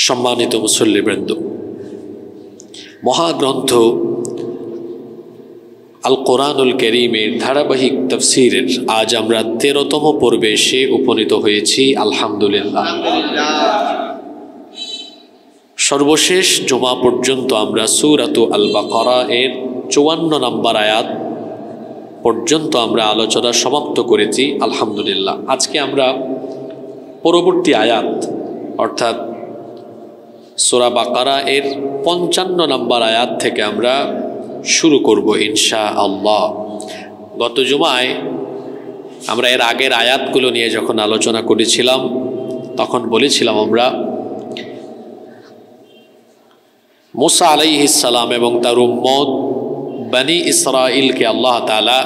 সম্মানিত মুসল্লিবৃন্দ, মহাগ্রন্থ আল কোরআনুল কারীমের ধারাবাহিক তাফসীরের আজ আমরা 13তম পর্বে এসে উপনীত হয়েছি। আলহামদুলিল্লাহ, সর্বশেষ জুমা পর্যন্ত আমরা সূরাতু আল বাকারা এর 54 নম্বর আয়াত পর্যন্ত আমরা আলোচনা সমাপ্ত করেছি। আলহামদুলিল্লাহ, আজকে আমরা পরবর্তী আয়াত অর্থাৎ সূরা বাকারা এর 55 নম্বর আয়াত থেকে আমরা শুরু করব ইনশাআল্লাহ। গত জুমায় আমরা এর আগের আয়াতগুলো নিয়ে যখন আলোচনা করেছিলাম তখন বলেছিলাম আমরা মুসা আলাইহিস সালাম এবং তার উম্মত বনি ইসরাইলকে আল্লাহ তাআলা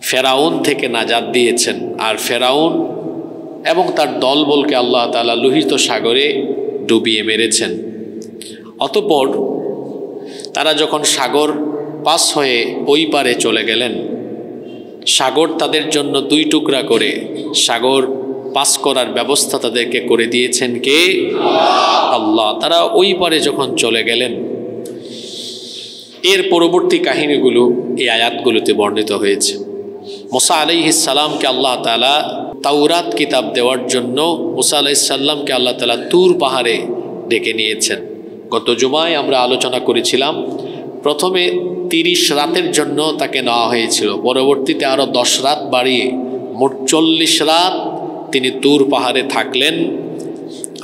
ফেরাউন থেকে নাজাত দিয়েছেন, আর ফেরাউন এবং তার দলবলকে আল্লাহ তাআলা লোহিত সাগরে ডুবিয়ে মেরেছেন। অতঃপর তারা যখন সাগর পাস হয়ে ওই পারে চলে গেলেন, সাগর তাদের জন্য 2 টুকরা করে সাগর পাস করার ব্যবস্থা তাদেরকে করে দিয়েছেন কে? আল্লাহ। তারা ওই পারে যখন চলে গেলেন, এর পরবর্তী কাহিনীগুলো এই আয়াতগুলোতে বর্ণিত হয়েছে। মুসা আলাইহিস সালামকে আল্লাহ তাআলা তাওরাত কিতাব দেওয়ার জন্য মুসা আলাইহিস সালামকে আল্লাহ তাআলা তুর পাহাড়ে ডেকে নিয়েছেন। গত জুমায় আমরা আলোচনা করেছিলাম প্রথমে 30 রাতের জন্য তাকে নেওয়া হয়েছিল, পরবর্তীতে আরও 10 রাত বাড়িয়ে মোট 40 রাত তিনি তুর পাহাড়ে থাকলেন,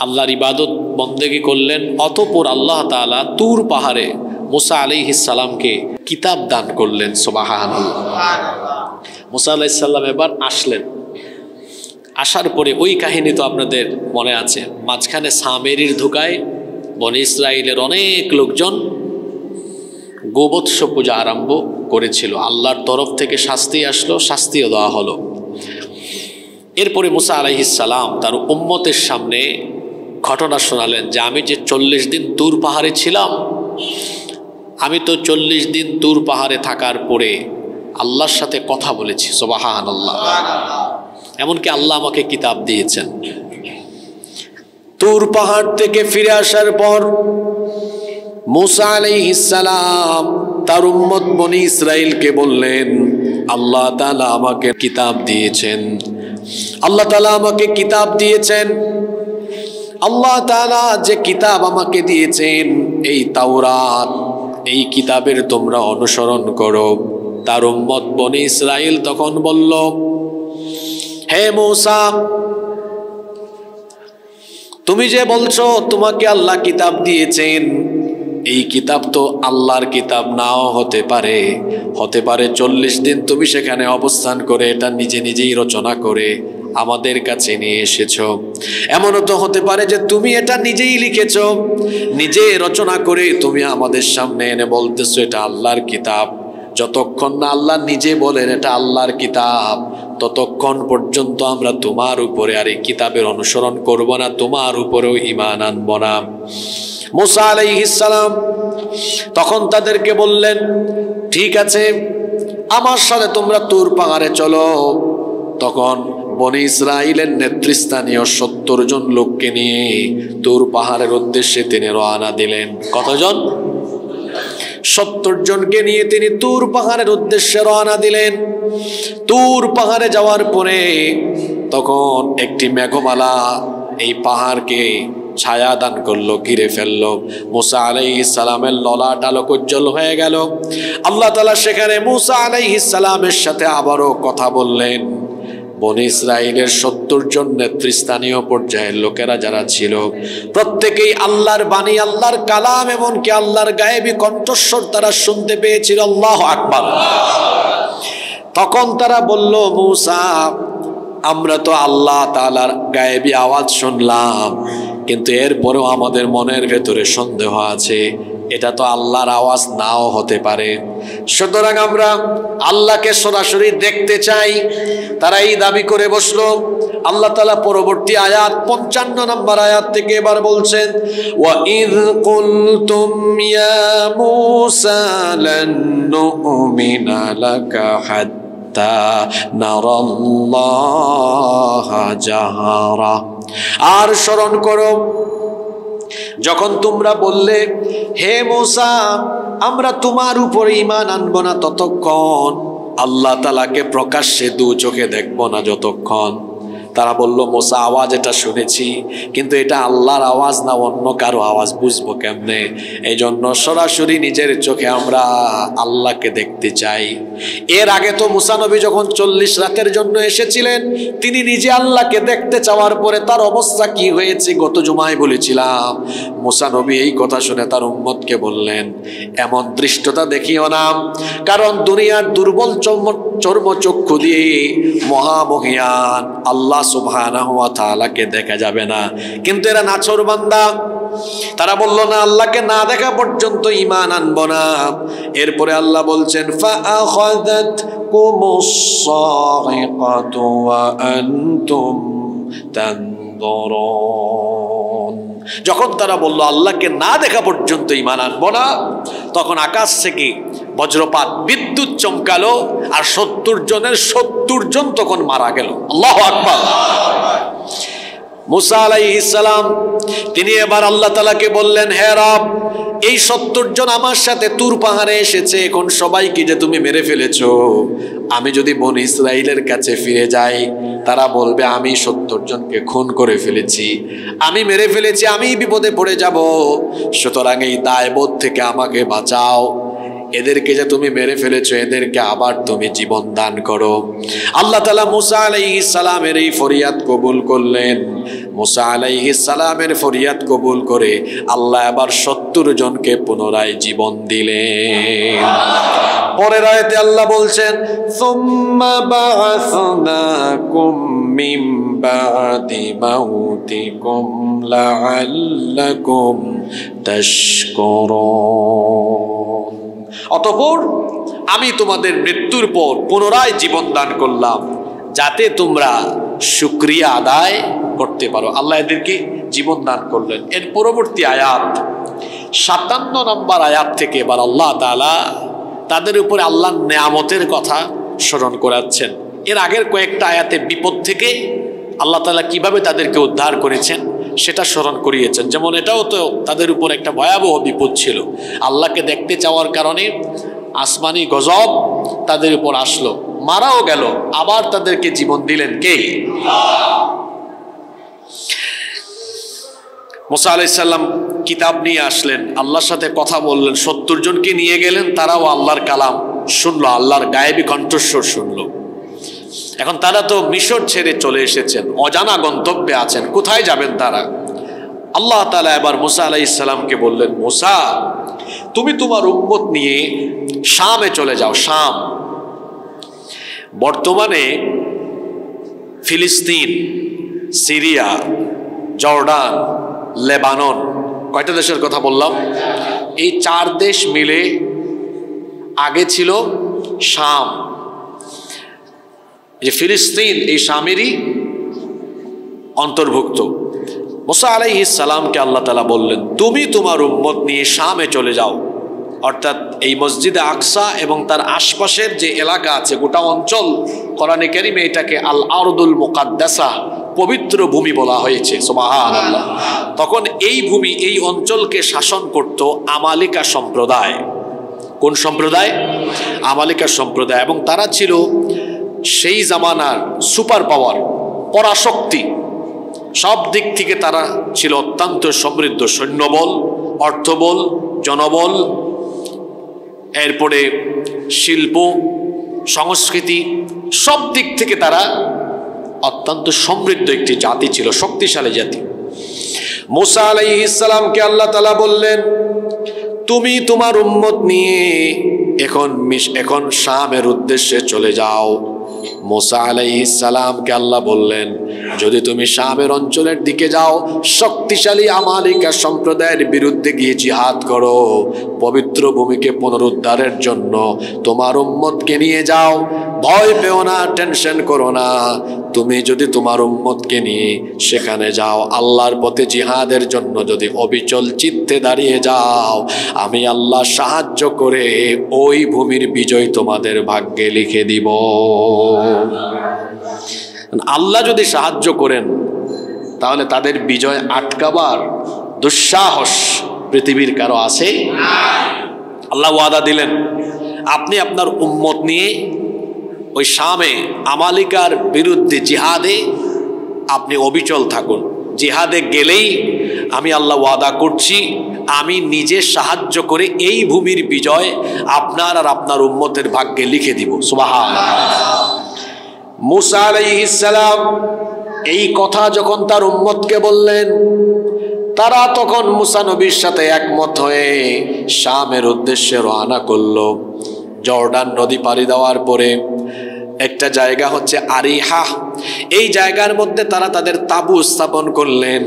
আল্লাহর ইবাদত বন্দেগী করলেন। অতঃপর আল্লাহ তাআলা তুর পাহাড়ে মুসা আলাইহিস সালামকে কিতাব দান করলেন। সুবহানাল্লাহ। মুসা আলাইহিস সালাম এবার আসলেন। আসার পরে ওই কাহিনী তো আপনাদের মনে আছে, মাঝখানে সামেরির ধোঁকায় বনি ইসরাইলের অনেক লোকজন গোবৎস পূজা আরম্ভ করেছিল। আল্লাহর তরফ থেকে শাস্তি আসলো, শাস্তিও দেওয়া হলো। এরপরে মুসা আলাইহিস সালাম তার উম্মতের সামনে ঘটনা শোনালেন যে আমি যে 40 দিন তুর পাহাড়ে ছিলাম, আমি তো 40 দিন তুর পাহাড়ে থাকার পরে আল্লাহর সাথে কথা বলেছি। সুবহানাল্লাহ। এমনকি আল্লাহ আমাকে কিতাব দিয়েছেন। তুর পাহাড় থেকে ফিরে আসার পর মুসা আলাইহিস সালাম তার উম্মত বনি ইসরাইলকে বললেন, আল্লাহ তাআলা আমাকে কিতাব দিয়েছেন, আল্লাহ তাআলা আমাকে কিতাব দিয়েছেন। আল্লাহ তাআলা যে কিতাব আমাকে দিয়েছেন এই তাওরাত, এই কিতাবের তোমরা অনুসরণ করো। তার উম্মত বনি ইসরাইল তখন বলল, হে মুসা, তুমি যে বলছো তোমাকে আল্লাহ কিতাব দিয়েছেন, এই কিতাব তো আল্লাহর কিতাব নাও হতে পারে। হতে পারে 40 দিন তুমি সেখানে অবস্থান করে এটা নিজে নিজেই রচনা করে আমাদের কাছে নিয়ে এসেছো। এমনও তো হতে পারে যে তুমি এটা নিজেই লিখেছো, নিজে রচনা করে তুমি আমাদের সামনে এনে বলতেছো এটা আল্লাহর কিতাব। যতক্ষণ না আল্লাহ নিজে বলেন এটা আল্লাহর কিতাব, ততক্ষণ পর্যন্ত আমরা তোমার উপরে আর এই কিতাবের অনুসরণ করব না, তোমার উপরেও ঈমান আনব না। মুসা আলাইহিস সালাম তখন তাদেরকে বললেন, ঠিক আছে, আমার সাথে তোমরা তুর পাহাড়ে চলো। তখন বনি ইসরাইলের নেতৃস্থানীয় 70 জন লোককে নিয়ে তুর পাহাড়ের উদ্দেশ্যে তিনি রওনা দিলেন। কতজন? 70 জনকে নিয়ে তিনি তুর পাহাড়ের উদ্দেশ্যে রওনা দিলেন। তুর পাহাড়ে যাওয়ার পরে তখন একটি মেঘমালা এই পাহাড়কে ছায়া দান করলো, ঘিরে ফেললো। মুসা আলাইহিস সালামের ললাট আলোকোজ্জ্বল হয়ে গেল। আল্লাহ তাআলা সেখানে মুসা আলাইহিস সালামের সাথে আবারও কথা বললেন। বনি ইসরাইলের 70 জন নেতৃস্থানীয় পর্যায়ের লোকেরা যারা ছিল প্রত্যেকেই আল্লাহর বাণী, আল্লাহর কালাম, এমনকি আল্লাহর গায়েবী কণ্ঠস্বর তারা শুনতে পেয়েছিল। আল্লাহু আকবার। তখন তারা বলল, মুসা, আমরা তো আল্লাহ তাআলার গায়েবী আওয়াজ শুনলাম, কিন্তু এরপরেও আমাদের মনের ভেতরে সন্দেহ আছে, এটা তো আল্লাহর আওয়াজ নাও হতে পারে। সুতরাং আমরা আল্লাহকে সরাসরি দেখতে চাই। তারা এই দাবি করে বসলো। আল্লাহ তাআলা পরবর্তী আয়াত 55 নম্বর আয়াত থেকে এবার বলছেন, ওয়া ইয কুলতুম ইয়া মূসা লান নুমিনা লাকা হাত্তা নারাল্লাহা জাহারা আর স্মরণ করো যখন তোমরা বললে, হে মূসা আমরা তোমার উপর ঈমান আনবো না ততক্ষণ, আল্লাহ তাআলাকে প্রকাশ্যে দু চোখে দেখবো না যতক্ষণ। তারা বলল, মূসা আওয়াজ এটা শুনেছি, কিন্তু এটা আল্লাহর আওয়াজ না অন্য কারো আওয়াজ, বুঝবো কেমনে? এই জন্য সরাসরি নিজের চোখে আমরা আল্লাহকে দেখতে চাই। এর আগে তো মূসা নবী যখন 40 রাতের জন্য এসেছিলেন, তিনি নিজে আল্লাহকে দেখতে চাওয়ার পরে তার অবস্থা কি হয়েছে গত জুমায় বলেছিলাম। মূসা নবী এই কথা শুনে তার উম্মতকে বললেন, এমন দৃষ্টতা দেখিও না, কারণ দুনিয়ার দুর্বল চর্মচক্ষু দিয়ে মহামহিয়ান আল্লাহ সুবহানাহু ওয়া তাআলাকে দেখা যাবে না। কিন্তু এরা নাছোড়বান্দা, তারা বলল না আল্লাহকে না দেখা পর্যন্ত ঈমান আনবো না। এরপরে আল্লাহ বলছেন, ফাআখাযাতকুমুস সাইকাতু ওয়া আনতুম তানদুরুন। যখন তারা বলল আল্লাহকে না দেখা পর্যন্ত ঈমান আনবো না, তখন আকাশ থেকে বজ্রপাত বিদ্যুৎ চমকালো, আর 70 জনের 70 জন তখন মারা গেল। আল্লাহু আকবার। মূসা আলাইহিস সালাম তিনি এবার আল্লাহ তাআলাকে বললেন, হে রব, এই 70 জন আমার সাথে তুর পাহাড়ে এসেছে, এখন সবাইকে যে তুমি মেরে ফেলেছো, আমি যদি বনি ইসরাইলের কাছে ফিরে যাই, তারা বলবে আমি 70 জনকে খুন করে ফেলেছি, আমি মেরে ফেলেছি, আমি বিপদে পড়ে যাব। সুতরাং এই দায়বোধ থেকে আমাকে বাঁচাও, এদেরকে যে তুমি মেরে ফেলেছো এদেরকে আবার তুমি জীবন দান করো। আল্লাহ তাআলা মূসা আলাইহিস সালামের এই ফরিয়াদ কবুল করলেন। মূসা আলাইহিস সালামের ফরিয়াদ কবুল করে আল্লাহ আবার 70 জনকে পুনরায় জীবন দিলেন। পরের আয়াতে আল্লাহ বলছেন, সুম্মা বাআসনাকুম মিন বাদি মাউতিকুম লাআল্লাকুম তাশকুরুন। অতঃপর আমি তোমাদের মৃত্যুর পর পুনরায় জীবন দান করলাম, যাতে তোমরা শুকরিয়া আদায় করতে পারো। আল্লাহ এদেরকে জীবন দান করলেন। এর পরবর্তী আয়াত 57 নম্বর আয়াত থেকে এবার আল্লাহ তাআলা তাদের উপরে আল্লাহর নেয়ামতের কথা স্মরণ করাচ্ছেন। এর আগের কয়েকটা আয়াতে বিপদ থেকে আল্লাহ তাআলা কিভাবে তাদেরকে উদ্ধার করেছেন সেটা স্মরণ করিয়েছেন। যেমন এটাও তো তাদের উপর একটা ভয়াবহ বিপদ ছিল, আল্লাহকে দেখতে চাওয়ার কারণে আসমানি গজব তাদের উপর আসলো, মারাও গেল, আবার তাদেরকে জীবন দিলেন কে? মূসা আলাইহিস সালাম কিতাব নিয়ে আসলেন, আল্লাহর সাথে কথা বললেন, 70 জনকে নিয়ে গেলেন, তারাও আল্লাহর কালাম শুনলো, আল্লাহর গায়েবী কণ্ঠস্বর শুনলো। এখন তারা তো মিশর ছেড়ে চলে এসেছেন, অজানা গন্তব্যে আছেন, কোথায় যাবেন তারা? আল্লাহ তাআলা এবার মূসা আলাইহিস সালামকে বললেন, মূসা তুমি তোমার উম্মত নিয়ে শামে চলে যাও। শাম বর্তমানে ফিলিস্তিন, সিরিয়া, জর্ডান, লেবানন, কয়টা দেশের কথা বললাম? এই 4 দেশ মিলে আগে ছিল শাম। যে ফিলিস্তিন এই শামেরই অন্তর্ভুক্ত। মূসা আলাইহিস সালামকে আল্লাহ তাআলা বললেন, তুমি তোমার উম্মত নিয়ে শামে চলে যাও, অর্থাৎ এই মসজিদে আকসা এবং তার আশপাশের যে এলাকা আছে গোটা অঞ্চল, কোরআনে কারিমে এটাকে আল আরদুল মুকাদ্দাসা, পবিত্র ভূমি বলা হয়েছে। সুবহানাল্লাহ। তখন এই ভূমি, এই অঞ্চলকে শাসন করত আমালিকা সম্প্রদায়। কোন সম্প্রদায়? আমালিকা সম্প্রদায়। এবং তারা ছিল সেই জামানার সুপার পাওয়ার, পরাশক্তি, সব দিক থেকে তারা ছিল অত্যন্ত সমৃদ্ধ, সৈন্যবল, অর্থবল, জনবল, এরপরে শিল্প, সংস্কৃতি, সব দিক থেকে তারা অত্যন্ত সমৃদ্ধ একটি জাতি ছিল, শক্তিশালী জাতি। মূসা আলাইহিস সালামকে আল্লাহ তাআলা বললেন, তুমি তোমার উম্মত নিয়ে এখন শামের উদ্দেশ্যে চলে যাও। মূসা আলাইহিস সালামকে আল্লাহ বললেন, যদি তুমি শামের অঞ্চলের দিকে যাও, শক্তিশালী আমালিকা সম্প্রদায়ের বিরুদ্ধে গিয়ে জিহাদ করো, পবিত্র ভূমিকে পুনরুদ্ধারের জন্য তোমার উম্মতকে নিয়ে যাও, ভয় পেও না, টেনশন করো না। তুমি যদি তোমার উম্মতকে নিয়ে সেখানে যাও, আল্লাহর পথে জিহাদের জন্য যদি অবিচল চিত্তে দাঁড়িয়ে যাও, আমি আল্লাহ সাহায্য করে ওই ভূমির বিজয় তোমাদের ভাগ্যে লিখে দিব। আল্লাহ যদি সাহায্য করেন তাহলে তাদের বিজয় আটকাবার দুঃসাহস পৃথিবীর কারো আছে? আল্লাহ ওয়াদা দিলেন, আপনি আপনার উম্মত নিয়ে ওই শামে আমালিকার বিরুদ্ধে জিহাদে আপনি অবিচল থাকুন। জিহাদে গেলেই আমি আল্লাহ ওয়াদা করছি, আমি নিজে সাহায্য করে এই ভূমির বিজয় আপনার আর আপনার উম্মতের ভাগ্যে লিখে দিব। সুবহানাল্লাহ। মুসা আলাইহিস সালাম এই কথা যখন তার উম্মতকে বললেন, তারা তখন মুসা নবীর সাথে একমত হয়ে শামের উদ্দেশ্যে রওনা করলো। জর্ডান নদী পাড়ি দেওয়ার পরে একটা জায়গা হচ্ছে আরিহা, এই জায়গার মধ্যে তারা তাদের তাবু স্থাপন করলেন।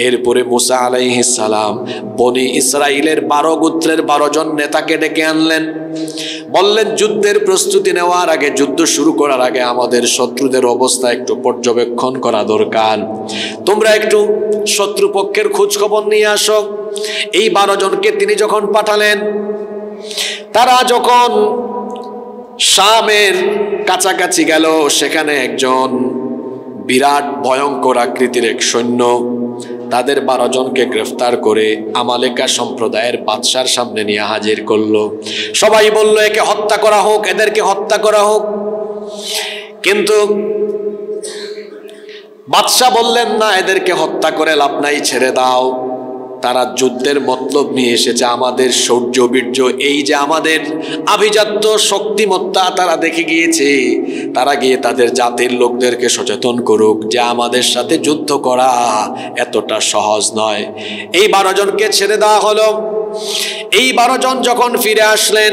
এরপরে মুসা আলাইহিস সালাম বনি ইসরাইলের 12 গোত্রের 12 জন নেতাকে ডেকে আনলেন। বললেন, যুদ্ধের প্রস্তুতি নেওয়ার আগে, যুদ্ধ শুরু করার আগে আমাদের শত্রুদের অবস্থা একটু পর্যবেক্ষণ করা দরকার। তোমরা একটু শত্রুপক্ষের খোঁজ খবর নিয়ে আসো। এই 12 জনকে তিনি যখন পাঠালেন, তারা যখন শামের কাছাকাছি গেল, সেখানে একজন বিরাট ভয়ঙ্কর আকৃতির এক সৈন্য তাদের 12 জনকে গ্রেফতার করে আমালেকা সম্প্রদায়ের বাদশার সামনে নিয়ে হাজির করলো। সবাই বলল, একে হত্যা করা হোক, এদেরকে হত্যা করা হোক। কিন্তু বাদশা বললেন, না, এদেরকে হত্যা করে লাভ নাই, ছেড়ে দাও। তারা যুদ্ধের মতলব নিয়ে এসেছে, আমাদের শৌর্য বীর্য, এই যে আমাদের আভিজাত্য শক্তিমত্তা তারা দেখে গিয়েছে। তারা গিয়ে তাদের জাতির লোকদেরকে সচেতন করুক যে আমাদের সাথে যুদ্ধ করা এতটা সহজ নয়। এই 12 জনকে ছেড়ে দেওয়া হলো। এই 12 জন যখন ফিরে আসলেন,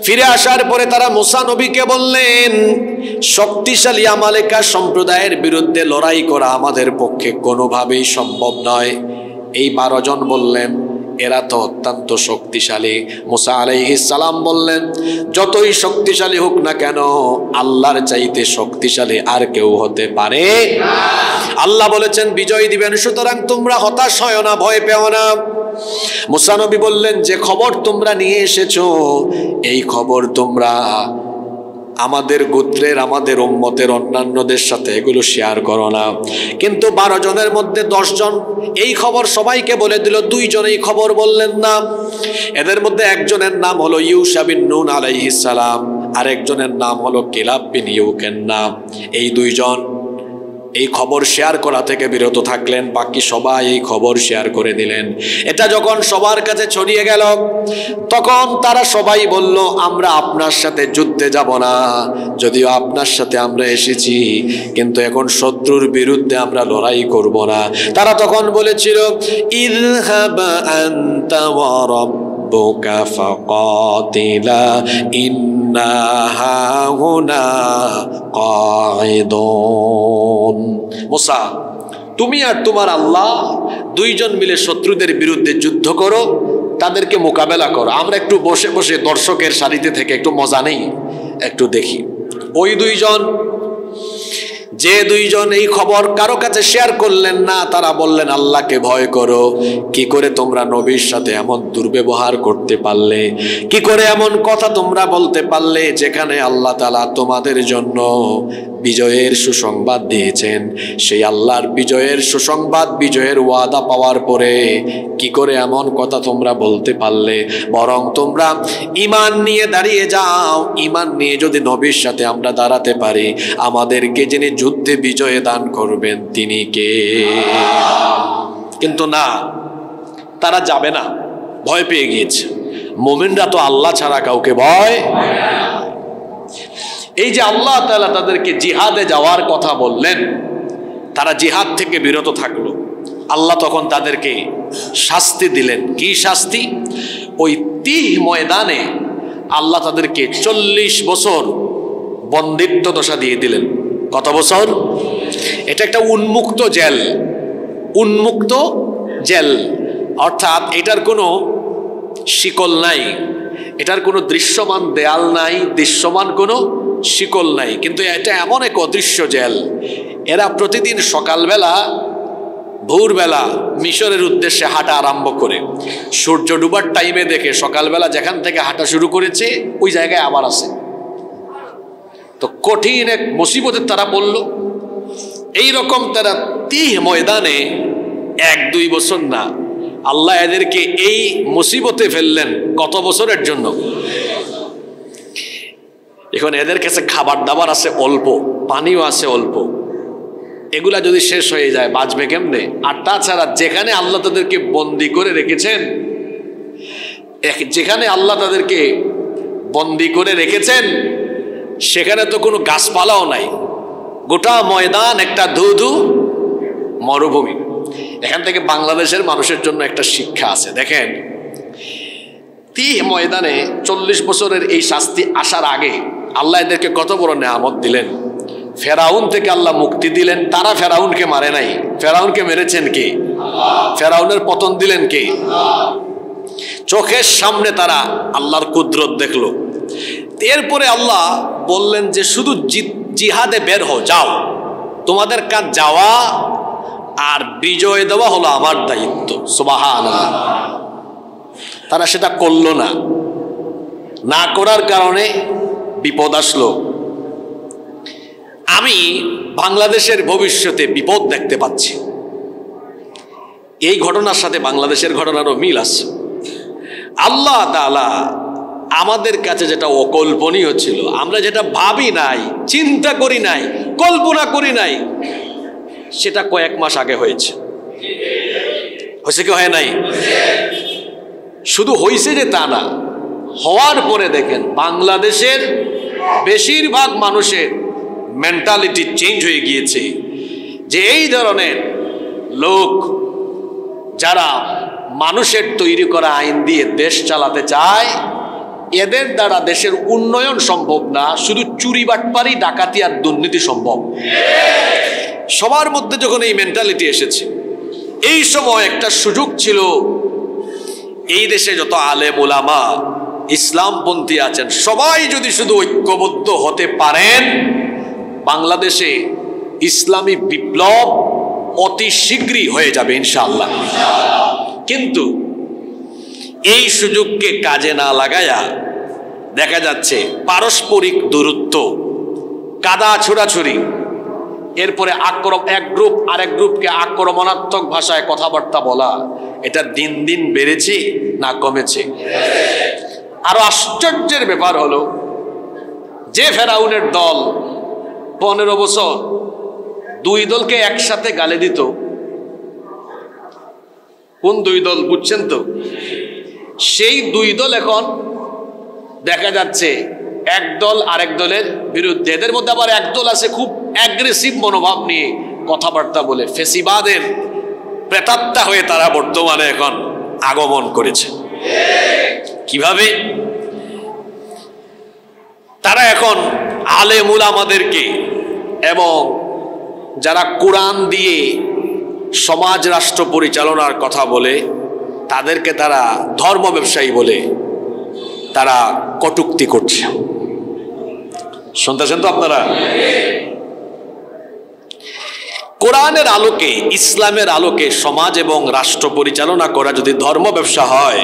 ফিরে আসার পরে তারা মুসা নবীকে বললেন, শক্তিশালী আমালেকা সম্প্রদায়ের বিরুদ্ধে লড়াই করা আমাদের পক্ষে কোনোভাবেই সম্ভব নয়। এই 12 জন বললেন, এরা তো অত্যন্ত শক্তিশালী। মুসা আলাইহিস সালাম বললেন, যতই শক্তিশালী হোক না কেন, আল্লাহর চাইতে শক্তিশালী আর কেউ হতে পারে না। আল্লাহ বলেছেন বিজয় দিবেন, সুতরাং তোমরা হতাশ হয় না, ভয় পেও না। মুসা নবী বললেন, যে খবর তোমরা নিয়ে এসেছো, এই খবর তোমরা আমাদের গোত্রের, আমাদের উম্মতের অন্যান্যদের সাথে এগুলো শেয়ার করো না। কিন্তু 12 জনের মধ্যে 10 জন এই খবর সবাইকে বলে দিল, 2 জন এই খবর বললেন না। এদের মধ্যে একজনের নাম হলো ইউশা বিন নুন আলাইহিস সালাম, আর একজনের নাম হলো কিলাব বিন ইউকেন্না। এই 2 জন এই খবর শেয়ার করা থেকে বিরত থাকলেন, বাকি সবাই এই খবর শেয়ার করে দিলেন। এটা যখন সবার কাছে ছড়িয়ে গেল, তখন তারা সবাই বলল, আমরা আপনার সাথে যুদ্ধে যাব না, যদিও আপনার সাথে আমরা এসেছি, কিন্তু এখন শত্রুর বিরুদ্ধে আমরা লড়াই করব না। তারা তখন বলেছিল, ইযহাব আনতা ওয়া রাব্বুকা ফাকাতিলা ইন্না হাহুনা কাঈদুন। মুসা, তুমি আর তোমার আল্লাহ 2 জন মিলে শত্রুদের বিরুদ্ধে যুদ্ধ করো, তাদেরকে মোকাবেলা করো। আমরা একটু বসে বসে দর্শকের সারিতে থেকে একটু মজা নেই, একটু দেখি। ওই 2 জন, যে 2 জন এই খবর কারো কাছে শেয়ার করলেন না, তারা বললেন, আল্লাহকে ভয় করো। কি করে তোমরা নবীর সাথে এমন দুর্ব্যবহার করতে পারলে? কি করে এমন কথা তোমরা বলতে পারলে, যেখানে আল্লাহ তাআলা তোমাদের জন্য বিজয়ের সুসংবাদ দিয়েছেন? সেই আল্লাহর বিজয়ের সুসংবাদ, বিজয়ের ওয়াদা পাওয়ার পরে কি করে এমন কথা তোমরা বলতে পারলে? বরং তোমরা ঈমান নিয়ে দাঁড়িয়ে যাও। ঈমান নিয়ে যদি নবীর সাথে আমরা দাঁড়াতে পারি, আমাদেরকে যিনি যুদ্ধে বিজয় দান করবেন তিনি কে? কিন্তু না, তারা যাবে না, ভয় পেয়ে গিয়েছে। মুমিনরা তো আল্লাহ ছাড়া কাউকে ভয়। এই যে আল্লাহ তাআলা তাদেরকে জিহাদে যাওয়ার কথা বললেন, তারা জিহাদ থেকে বিরত থাকলো। আল্লাহ তখন তাদেরকে শাস্তি দিলেন। কি শাস্তি? ওই তিহ ময়দানে আল্লাহ তাদেরকে 40 বছর বন্দিত্ব দশা দিয়ে দিলেন। কত বছর? এটা একটা উন্মুক্ত জেল, উন্মুক্ত জেল, অর্থাৎ এটার কোনো শিকল নাই, এটার কোনো দৃশ্যমান দেয়াল নাই, দৃশ্যমান কোনো শিকল নাই, কিন্তু এটা এমন এক অদৃশ্য জেল। এরা প্রতিদিন সকালবেলা, ভোরবেলা মিশরের উদ্দেশ্যে হাঁটা আরম্ভ করে, সূর্য ডুবার টাইমে দেখে সকালবেলা যেখান থেকে হাঁটা শুরু করেছে ওই জায়গায় আবার আসে। তো কঠিন এক মুসিবতের তারা পড়ল। এই রকম তারা তিহ ময়দানে 1-2 বছর না, আল্লাহ এদেরকে এই মুসিবতে ফেললেন কত বছরের জন্য। এখন এদের কাছে খাবার দাবার আছে অল্প, পানিও আছে অল্প, এগুলা যদি শেষ হয়ে যায় বাঁচবে কেমনে? আর তাছাড়া যেখানে আল্লাহ তাদেরকে বন্দি করে রেখেছেন, যেখানে আল্লাহ তাদেরকে বন্দি করে রেখেছেন সেখানে তো কোনো গাছপালাও নাই, গোটা ময়দান একটা ধুধু মরুভূমি। এখান থেকে বাংলাদেশের মানুষের জন্য একটা শিক্ষা আছে। দেখেন, তিহ ময়দানে 40 বছরের এই শাস্তি আসার আগে আল্লাহ এদেরকে কত বড় নেয়ামত দিলেন। ফেরাউন থেকে আল্লাহ মুক্তি দিলেন, তারা ফেরাউনকে মারে নাই, ফেরাউনকে মেরেছেন কে? ফেরাউনের পতন দিলেন কে? চোখের সামনে তারা আল্লাহর কুদরত দেখলো। এরপরে আল্লাহ বললেন যে শুধু জিহাদে বের হও, যাও, তোমাদের কাজ যাওয়া আর বিজয় দেওয়া হলো আমার দায়িত্ব। সুবহানাল্লাহ। তারা সেটা করলো না, না করার কারণে বিপদ আসলো। আমি বাংলাদেশের ভবিষ্যতে বিপদ দেখতে পাচ্ছি। এই ঘটনার সাথে বাংলাদেশের ঘটনারও মিল আছে। আল্লাহ তাআলা আমাদের কাছে যেটা অকল্পনীয় ছিল, আমরা যেটা ভাবি নাই, চিন্তা করি নাই, কল্পনা করি নাই, সেটা কয়েক মাস আগে হয়েছে। হয়েছে কি হয় নাই? শুধু হয়েছে যে তা না, হওয়ার পরে দেখেন বাংলাদেশের বেশিরভাগ মানুষের মেন্টালিটি চেঞ্জ হয়ে গিয়েছে যে এই ধরনের লোক যারা মানুষের তৈরি করা আইন দিয়ে দেশ চালাতে চায়, এদের দ্বারা দেশের উন্নয়ন সম্ভব না, শুধু চুরি বাটপারি ডাকাতি আর দুর্নীতি সম্ভব। সবার মধ্যে যখন এই মেন্টালিটি এসেছে, এই সময় একটা সুযোগ ছিল এই দেশে যত আলেম ওলামা ইসলামপন্থী আছেন সবাই যদি শুধু ঐক্যবদ্ধ হতে পারেন, বাংলাদেশে ইসলামী বিপ্লব অতি শীঘ্রই হয়ে যাবে ইনশাআল্লাহ। কিন্তু এই সুযোগকে কাজে না লাগায়া দেখা যাচ্ছে পারস্পরিক দূরত্ব, কাদা ছোড়াছুরি, এরপরে আক্রমণ, এক গ্রুপ আরেক গ্রুপকে আক্রমণাত্মক ভাষায় কথাবার্তা বলা, এটা দিন দিন বেড়েছে না কমেছে? আরো আশ্চর্যের ব্যাপার হলো যে ফেরাউনের দল 15 বছর 2 দলকে একসাথে গালে দিত, কোন 2 দল বুঝছেন তো? সেই 2 দল এখন দেখা যাচ্ছে এক দল আরেক দলের বিরুদ্ধে। এদের মধ্যে আবার এক দল আছে খুব অ্যাগ্রেসিভ মনোভাব নিয়ে কথাবার্তা বলে, ফেসিবাদের প্রেতাত্মা হয়ে তারা বর্তমানে এখন আগমন করেছে। কিভাবে? তারা এখন আলেম উলামাদেরকে এবং যারা কোরআন দিয়ে সমাজ রাষ্ট্র পরিচালনার কথা বলে তাদেরকে তারা ধর্ম ব্যবসায়ী বলে তারা কটূক্তি করছে। শুনতেছেন তো আপনারা? কোরআনের আলোকে, ইসলামের আলোকে সমাজ এবং রাষ্ট্র পরিচালনা করা যদি ধর্ম ব্যবসা হয়,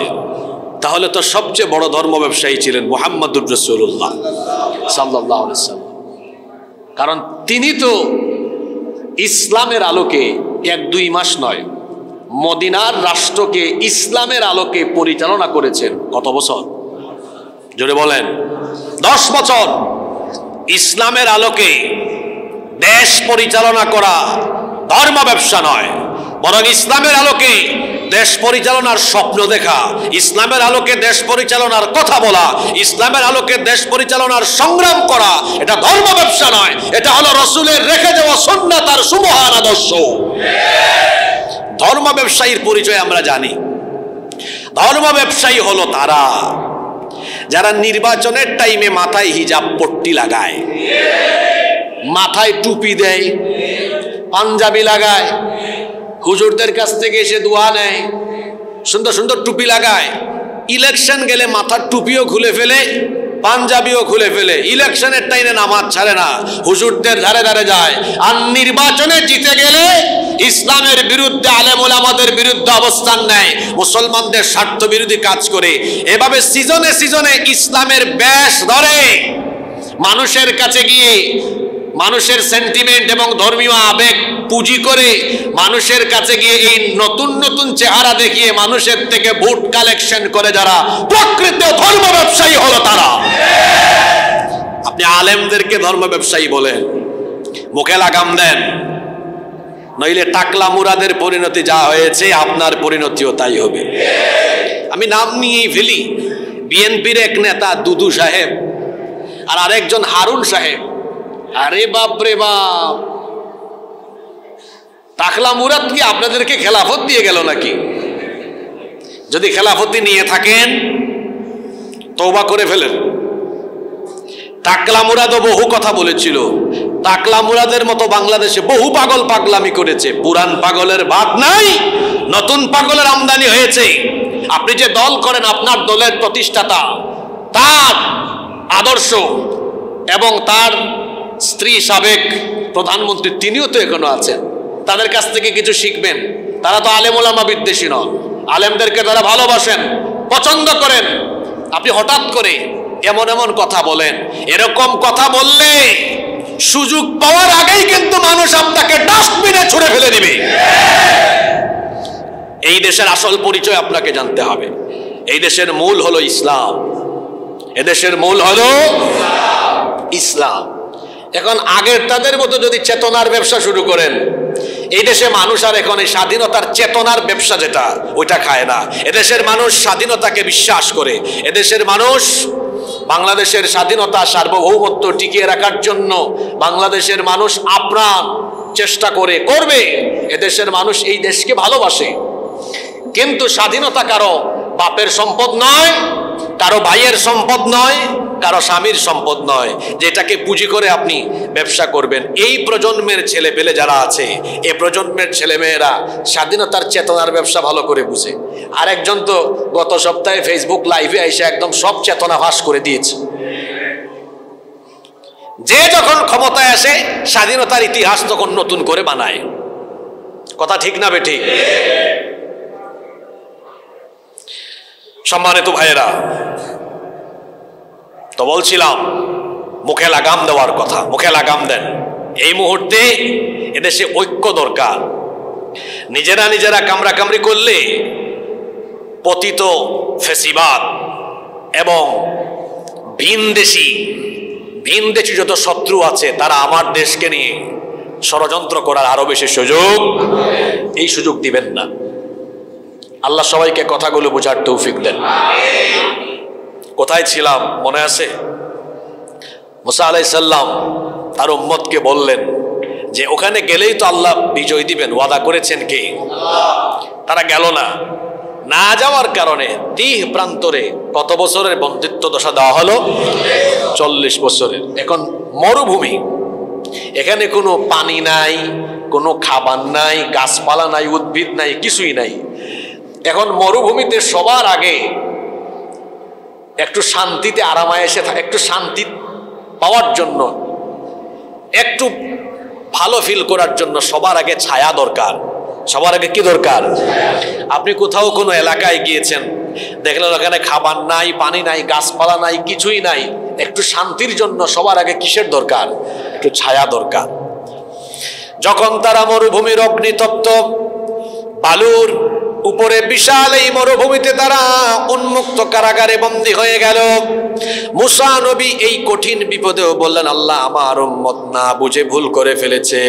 তাহলে তো সবচেয়ে বড় ধর্ম ব্যবসায়ী ছিলেন মুহাম্মদুর রাসূলুল্লাহ সাল্লাল্লাহু আলাইহি ওয়াসাল্লাম। কারণ তিনি তো ইসলামের আলোকে 1-2 মাস নয়, মদিনার রাষ্ট্রকে ইসলামের আলোকে পরিচালনা করেছেন কত বছর? জোরে বলেন। 10 বছর ইসলামের আলোকে দেশ পরিচালনা করা ধর্ম ব্যবসা নয়, বরং ইসলামের আলোকে দেশ পরিচালনার স্বপ্ন দেখা, ইসলামের আলোকে দেশ পরিচালনার কথা বলা, ইসলামের আলোকে দেশ পরিচালনার সংগ্রাম করা, এটা ধর্ম ব্যবসা নয়, এটা হলো রাসূলের রেখে যাওয়া সুন্নাত আর সুমহান আদর্শ। ধর্ম ব্যবসায়ীর পরিচয় আমরা জানি। ধর্ম ব্যবসায়ী হলো তারা যারা নির্বাচনের টাইমে মাথায় হিজাব পট্টি লাগায়, মাথায় টুপি দেয়, পাঞ্জাবি লাগায়, হুজুরদের কাছ থেকে এসে দোয়া নেয়, সুন্দর সুন্দর টুপি লাগায়, ইলেকশন গেলে মাথার টুপিও খুলে ফেলে, পাঞ্জাবিও খুলে ফেলে, ইলেকশনের টাইমে নামাজ ছাড়ে না, হুজুরদের ধারে ধারে যায়, আর নির্বাচনে জিতে গেলে ইসলামের বিরুদ্ধে, আলেম ওলামাদের বিরুদ্ধে অবস্থান নেয়, মুসলমানদের স্বার্থ বিরোধী কাজ করে। এভাবে সিজনে সিজনে ইসলামের বেশ ধরে মানুষের কাছে গিয়ে মানুষের সেন্টিমেন্ট এবং ধর্মীয় আবেগ পুঁজি করে মানুষের কাছে গিয়ে এই নতুন নতুন চেহারা দেখিয়ে মানুষের থেকে ভোট কালেকশন করে যারা প্রকৃত ধর্ম ব্যবসায়ী হলো তারা। আপনি আলেমদেরকে ধর্ম ব্যবসায়ী বলেন, মুখে লাগাম দেন, নইলে টাকলা মুরাদের পরিণতি যা হয়েছে আপনার পরিণতিও তাই হবে। আমি নাম নিয়েই ফেলি, বিএনপির এক নেতা দুদু সাহেব আর আরেকজন হারুন সাহেব, আরে বাপ রে বাপ, টাকলা মুরাদ কি আপনাদেরকে খেলাফত দিয়ে গেল নাকি? যদি খেলাফতি নিয়ে থাকেন তওবা করে ফেলেন। টাকলা মুরাদও বহু কথা বলেছিল, টাকলা মুরাদের মতো বাংলাদেশে বহু পাগল পাগলামি করেছে, পুরান পাগলের ভাত নাই, নতুন পাগলের আমদানি হয়েছে। আপনি যে দল করেন, আপনার দলের প্রতিষ্ঠাতা, তার আদর্শ এবং তার স্ত্রী সাবেক প্রধানমন্ত্রী তিনিও তো এখনো আছেন, তাদের কাছ থেকে কিছু শিখবেন। তারা তো আলেম ওলামা বিদ্বেষী নন, আলেমদেরকে তারা ভালোবাসেন, পছন্দ করেন। আপনি হঠাৎ করে এমন এমন কথা বলেন, এরকম কথা বললে সুযোগ পাওয়ার আগেই কিন্তু মানুষ আপনাকে ডাস্টবিনে ছুঁড়ে ফেলে দিবে। এই দেশের আসল পরিচয় আপনাকে জানতে হবে। এই দেশের মূল হলো ইসলাম, এদেশের মূল হলো ইসলাম। এখন আগের তাদের মতো যদি চেতনার ব্যবসা শুরু করেন, এই দেশে মানুষ আর এখন এই স্বাধীনতার চেতনার ব্যবসা যেটা, ওইটা খায় না। এদেশের মানুষ স্বাধীনতাকে বিশ্বাস করে, এদেশের মানুষ বাংলাদেশের স্বাধীনতা সার্বভৌমত্ব টিকিয়ে রাখার জন্য বাংলাদেশের মানুষ আপ্রাণ চেষ্টা করবে। এদেশের মানুষ এই দেশকে ভালোবাসে, কিন্তু স্বাধীনতা কারো বাপের সম্পদ নয়, কারো ভাইয়ের সম্পদ নয়, কারো স্বামীর সম্পদ নয়, যেটাকে পুঁজি করে আপনি ব্যবসা করবেন। এই প্রজন্মের ছেলে পেলে যারা আছে, এই প্রজন্মের ছেলে মেয়েরা স্বাধীনতার চেতনার ব্যবসা ভালো করে বুঝে। আর একজন তো গত সপ্তাহে ফেসবুক লাইভে এসে একদম সব চেতনা ফাঁস করে দিয়েছে। যে যখন ক্ষমতায় আসে স্বাধীনতার ইতিহাস তখন নতুন করে বানায়। কথা ঠিক না বেঠিক? সম্মানিত ভাইয়েরা, তো বলছিলাম মুখে লাগাম দেওয়ার কথা, মুখে লাগাম দেন। এই মুহূর্তে এদেশে ঐক্য দরকার। নিজেরা নিজেরা কামড়াকামড়ি করলে পতিত ফ্যাসিবাদ এবং ভিনদেশি যত শত্রু আছে তারা আমার দেশকে নিয়ে ষড়যন্ত্র করার আরো বেশি সুযোগ, এই সুযোগ দিবেন না। আল্লাহ সবাইকে কথাগুলো বোঝার তৌফিক দেন। কোথায় ছিলাম মনে আছে? মুসা আলাইহিস সালাম তার উম্মতকে বললেন যে ওখানে গেলেই তো আল্লাহ বিজয় দিবেন, ওয়াদা করেছেন কে? তারা গেল না। না যাওয়ার কারণে 30 প্রান্তরে কত বছরের বন্দিত্ব দশা দেওয়া হলো? 40 বছরের। এখন মরুভূমি, এখানে কোনো পানি নাই, কোনো খাবার নাই, গাছপালা নাই, উদ্ভিদ নাই, কিছুই নাই। এখন মরুভূমিতে সবার আগে একটু শান্তিতে আরামায়েশে একটু শান্তি পাওয়ার জন্য, একটু ভালো ফিল করার জন্য সবার আগে ছায়া দরকার। সবার আগে কি দরকার? আপনি কোথাও কোনো এলাকায় গিয়েছেন, দেখলেন ওখানে খাবার নাই, পানি নাই, গাছপালা নাই, কিছুই নাই, একটু শান্তির জন্য সবার আগে কিসের দরকার? একটু ছায়া দরকার। যখন তারা মরুভূমির অগ্নিতপ্ত বালুর উপরে বিশাল এই মরুভূমিতে তারা উন্মুক্ত কারাগারে বন্দী হয়ে গেল, মুসা নবী এই কঠিন বিপদেও বললেন, আল্লাহ আমার উম্মত না বুঝে ভুল করে ফেলেছে,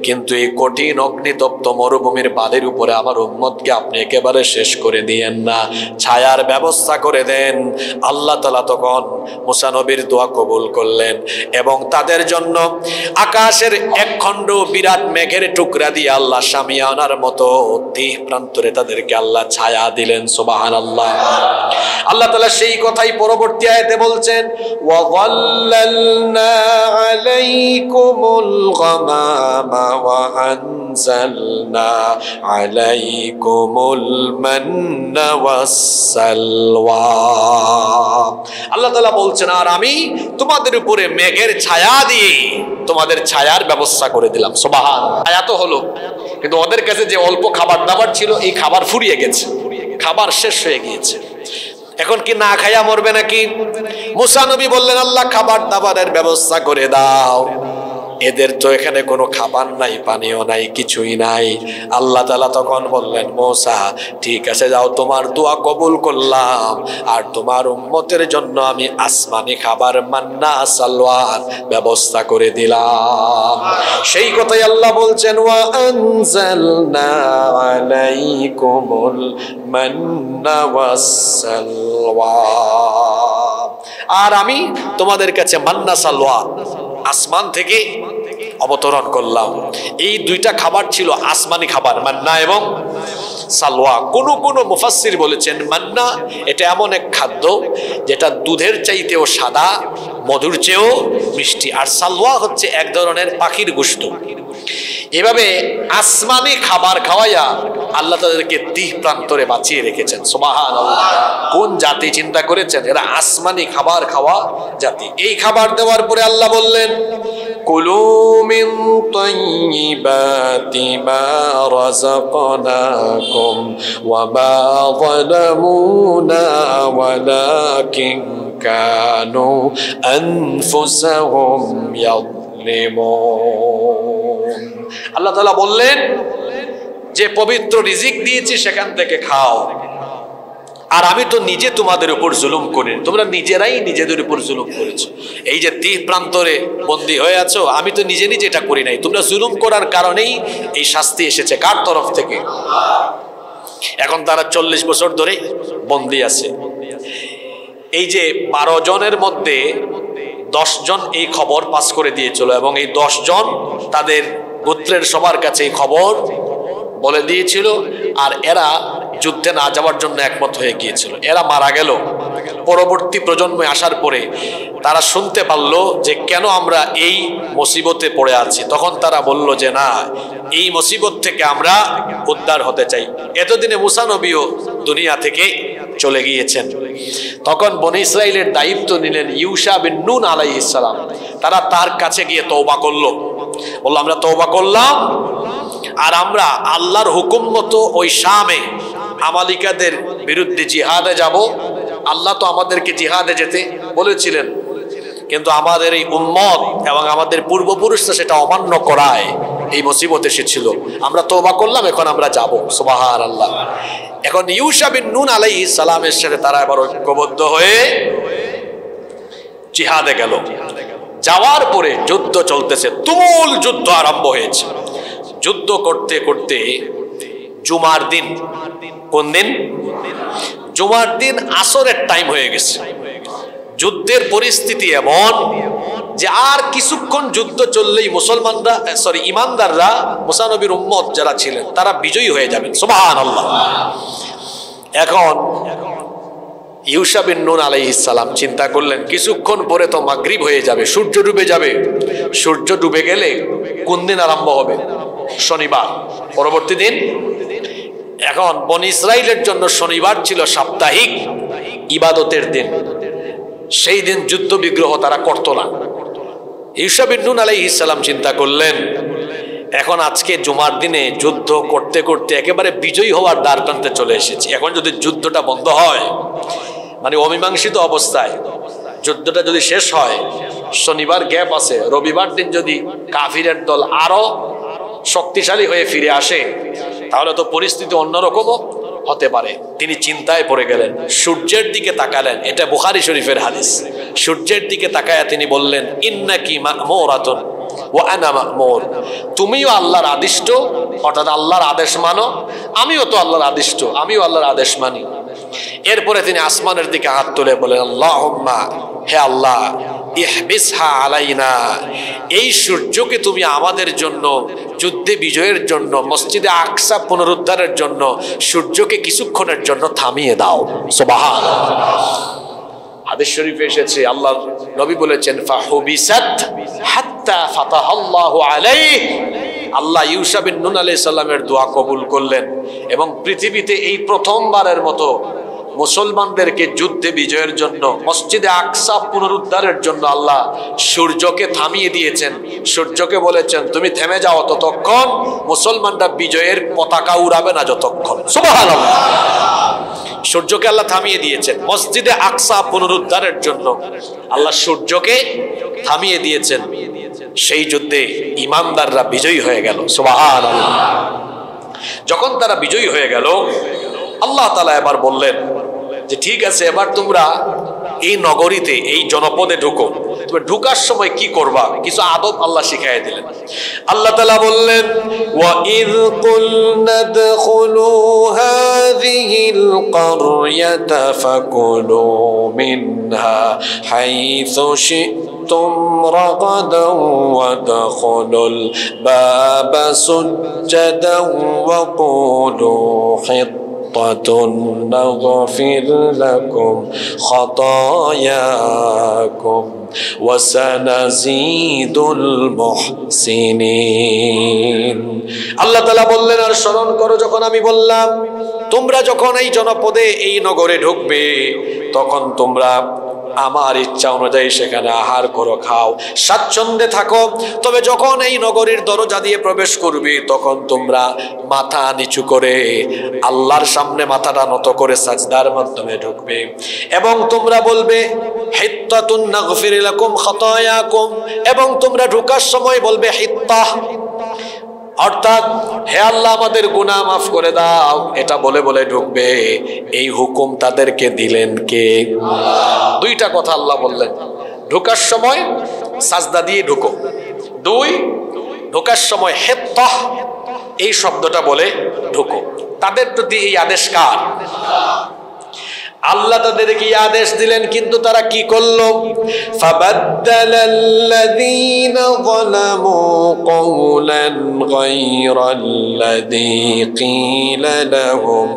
কিন্তু এই কঠিন অগ্নিতপ্ত মরুভূমির বাদের উপরে আমার উম্মতকে আপনি একেবারে শেষ করে দিয়েন না, ছায়ার ব্যবস্থা করে দেন। আল্লাহ তাআলা তখন মুসা নবীর দোয়া কবুল করলেন এবং তাদের জন্য আকাশের এক খণ্ড বিরাট মেঘের টুকরা দিয়ে আল্লাহ শামিয়ানার মতো 30 প্রান্তরে তাদেরকে আল্লাহ ছায়া দিলেন। সুবহানাল্লাহ। আল্লাহ তাআলা সেই কথাই পরবর্তী আয়াতে বলছেন, ওয়া যাল্লালনা আলাইকুমুল গামামা ওয়া আনজালনা আলাইকুমুল মান্না ওয়াস সালওয়া। আল্লাহ তাআলা বলছেন, আর আমি তোমাদের উপরে মেঘের ছায়া দিয়ে তোমাদের ছায়ার ব্যবস্থা করে দিলাম। সুবহানাল্লাহ। ছায়া তো হলো, কিন্তু ওদের কাছে যে অল্প খাবার দাবার ছিল, এই খাবার ফুরিয়ে গেছে, খাবার শেষ হয়ে গিয়েছে। এখন কি না খাইয়া মরবে নাকি? মুসা নবী বললেন, আল্লাহ খাবার দাবারের ব্যবস্থা করে দাও। এদের তো এখানে কোনো খাবার নাই, পানিও নাই, কিছুই নাই। আল্লাহ তাআলা তখন বললেন, মূসা ঠিক আছে যাও, তোমার দোয়া কবুল করলাম, আর তোমার উম্মতের জন্য আমি আসমানি খাবার মান্না সালওয়ার ব্যবস্থা করে দিলাম। সেই কথাই আল্লাহ বলছেন, ওয়া আনজালনা আলাইকুমুল মান্না ওয়াস সালওয়া, আর আমি তোমাদের কাছে মান্না সালওয়া আসমান থেকে অবতরণ করলাম। এই দুইটা খাবার ছিল আসমানি খাবার, মান্না এবং সালওয়া। কোন কোন মুফাসসির বলেছেন মান্না এটা এমন এক খাদ্য যেটা দুধের চাইতেও সাদা, মধুর চেয়েও মিষ্টি, আর সালওয়া হচ্ছে এক ধরনের পাখির গোশত। এভাবে আসমানি খাবার খাওয়াইয়া আল্লাহ তাদেরকে তিহ প্রান্তরে বাঁচিয়ে রেখেছেন। সুবহানাল্লাহ, কোন জাতি চিন্তা করেছেন, এরা আসমানি খাবার খাওয়া জাতি। এই খাবার দেওয়ার পরে আল্লাহ বললেন, কুলু মিন তাইয়্যিবাতি মা রাযাকনাকুম ওয়া মা যালামুনা ওয়ালাকিন কানু আনফুসাহুম ইয়াযলিমুন। আল্লাহ তাআলা বললেন যে পবিত্র রিজিক দিয়েছি সেখান থেকে খাও, আর আমি তো নিজে তোমাদের উপর জুলুম করি, তোমরা নিজেরাই নিজেদের উপর জুলুম করেছো। এই যে তিহ প্রান্তরে বন্দী হয়ে আছো, আমি তো নিজে নিজে এটা করি নাই, তোমরা জুলুম করার কারণেই এই শাস্তি এসেছে। কার তরফ থেকে? এখন তারা 40 বছর ধরে বন্দী আছে। এই যে 12 জনের মধ্যে 10 জন এই খবর পাস করে দিয়েছিল, এবং এই 10 জন তাদের গোত্রের সবার কাছে এই খবর বলে দিয়েছিল, আর এরা যুদ্ধে না যাওয়ার জন্য একমত হয়ে গিয়েছিল। এরা মারা গেল। পরবর্তী প্রজন্মে আসার পরে তারা শুনতে পারলো যে কেন আমরা এই মুসিবতে পড়ে আছি। তখন তারা বলল যে না, এই মুসিবত থেকে আমরা উদ্ধার হতে চাই। এতদিনে মুসা নবীও দুনিয়া থেকে চলে গিয়েছেন। তখন বনী ইসরাইলের দায়িত্ব নিলেন ইউশা বিন নুন আলাইহিস সালাম। তারা তার কাছে গিয়ে তওবা করলো, বলল আমরা তওবা করলাম, আর আমরা আল্লাহর হুকুম মতো ওই শামে আমালিকাদের বিরুদ্ধে জিহাদে যাব। আল্লাহ তো আমাদেরকে জিহাদে যেতে বলেছিলেন, কিন্তু আমাদের এই উম্মত এবং আমাদের পূর্বপুরুষরা সেটা অমান্য করায় এই মুসিবত এসেছিল। আমরা তওবা করলাম, এখন আমরা যাব। সুবহানাল্লাহ। এখন ইউশা বিন নুন আলাইহিস সালামের সাথে তারা এবার ঐক্যবদ্ধ হয়ে জিহাদে গেল। যাওয়ার পরে যুদ্ধ চলতেছে, তুমুল যুদ্ধ আরম্ভ হয়েছে। যুদ্ধ করতে করতে জুমার দিন, কোন দিন? জুমার দিন আসরের টাইম হয়ে গেছে। যুদ্ধের পরিস্থিতি এমন যে আর কিছুক্ষণ যুদ্ধ চললেই মুসলমানরা, ইমানদাররা, মুসা নবীর উম্মত যারা ছিলেন তারা বিজয়ী হয়ে যাবেন। সুবহানাল্লাহ। এখন ইউশা বিন নুন আলাইহিস সালাম চিন্তা করলেন কিছুক্ষণ পরে তো মাগরিব হয়ে যাবে, সূর্য ডুবে যাবে। সূর্য ডুবে গেলে কোন দিন আরম্ভ হবে? শনিবার, পরবর্তী দিন। এখন বনী ইসরাইলের জন্য শনিবার ছিল সাপ্তাহিক ইবাদতের দিন। সেই দিন যুদ্ধ বিগ্রহ তারা করত না। ইউশা বিন নুন আলাইহিস সালাম চিন্তা করলেন এখন আজকে জুমার দিনে যুদ্ধ করতে করতে একেবারে বিজয়ী হওয়ার দ্বার প্রান্তে চলে এসেছি। এখন যদি যুদ্ধটা বন্ধ হয়, মানে অমীমাংসিত অবস্থায় যুদ্ধটা যদি শেষ হয়, শনিবার গ্যাপ আছে, রবিবার দিন যদি কাফিরের দল আরো শক্তিশালী হয়ে ফিরে আসে, তাহলে তো পরিস্থিতি অন্যরকমও হতে পারে। তিনি চিন্তায় পড়ে গেলেন, সূর্যের দিকে তাকালেন। এটা বুখারী শরীফের হাদিস। সূর্যের দিকে তাকায়া তিনি বললেন, ইন্নাকি মা'মুরাতুন ওয়া আনা মা'মুর। তুমিও আল্লাহর আদিষ্ট, অর্থাৎ আল্লাহর আদেশ মানো, আমিও তো আল্লাহর আদিষ্ট, আমিও আল্লাহর আদেশ মানি। এরপরে তিনি আসমানের দিকে হাত তুলে বলেন, আল্লাহুম্মা, হে আল্লাহ, ইহবিসহা আলাইনা, এই সূর্যকে তুমি আমাদের জন্য যুদ্ধে বিজয়ের জন্য, মসজিদে আকসা পুনরুদ্ধারের জন্য সূর্যকে কিছুক্ষণের জন্য থামিয়ে দাও। সুবহানাল্লাহ। হাদিস শরীফে এসেছে, আল্লাহর নবী বলেছেন, ফাহুবিসাত হাত্তা ফাতাহাল্লাহু আলাইহি। আল্লাহ ইউশা বিন নুন আলাইহিস সালামের দোয়া কবুল করলেন, এবং পৃথিবীতে এই প্রথমবারের মতো মুসলমানদেরকে যুদ্ধে বিজয়ের জন্য, মসজিদে আকসা পুনরুদ্ধারের জন্য আল্লাহ সূর্যকে থামিয়ে দিয়েছেন। সূর্যকে বলেছেন, তুমি থেমে যাও ততক্ষণ, মুসলমানরা বিজয়ের পতাকা উড়াবে না যতক্ষণ। সুবহানাল্লাহ। সূর্যকে আল্লাহ থামিয়ে দিয়েছেন মসজিদে আকসা পুনরুদ্ধারের জন্য। আল্লাহ সূর্যকে থামিয়ে দিয়েছেন। সেই যুদ্ধে ইমানদাররা বিজয়ী হয়ে গেল। সুবহানাল্লাহ। যখন তারা বিজয়ী হয়ে গেল, আল্লাহ তাআলা এবার বললেন যে ঠিক আছে, এবার তোমরা এই নগরীতে, এই জনপদে ঢুকো। তবে ঢুকার সময় কি করবা কিছু আদব আল্লাহ শিখাই দিলেন। আল্লাহ তাআলা বললেন, ওয়া ইয কুলনা দখুলু হাযিহিল ক্বরয়াতা ফাকুলু মিনহা হাইসু শি'তুম রাগাদাও ওয়া দাখুলুল বাবা সুজ্জাদাও ওয়া কুলু نغفر لكم خطاياكم وسنزيد المحسنين। আল্লাহ তাআলা বললেন, আর স্মরণ করো যখন আমি বললাম তোমরা যখন এই জনপদে, এই নগরে ঢুকবে, তখন তোমরা আমার ইচ্ছা অনুযায়ী সেখানে আহার করো, খাও, স্বাচ্ছন্দ্যে থাকো। তবে যখন এই নগরীর দরজা দিয়ে প্রবেশ করবে, তখন তোমরা মাথা নিচু করে আল্লাহর সামনে মাথাটা নত করে সাজদার মাধ্যমে ঢুকবে। এবং তোমরা বলবে হিত্তাতুন নাগফির লাকুম খাতায়াকুম, এবং তোমরা ঢোকার সময় বলবে হিত্তাহ, অর্থাৎ হে আল্লাহ আমাদের গুনাহ মাফ করে দাও, এটা বলে বলে ঢুকবে। এই হুকুম তাদেরকে দিলেন কে? দুইটা কথা আল্লাহ বললেন, ঢোকার সময় সাজদা দিয়ে ঢুকো, দুই ঢোকার সময় হিত্তাহ এই শব্দটা বলে ঢুকো। তাদের প্রতি এই আদেশ কার? আল্লাহ তাদেরকে এই আদেশ দিলেন, কিন্তু তারা কি করলো? ফাবাদদালাল্লাযীনা যালামু কওলান গায়রাল্লাযী ক্বিলা লাহুম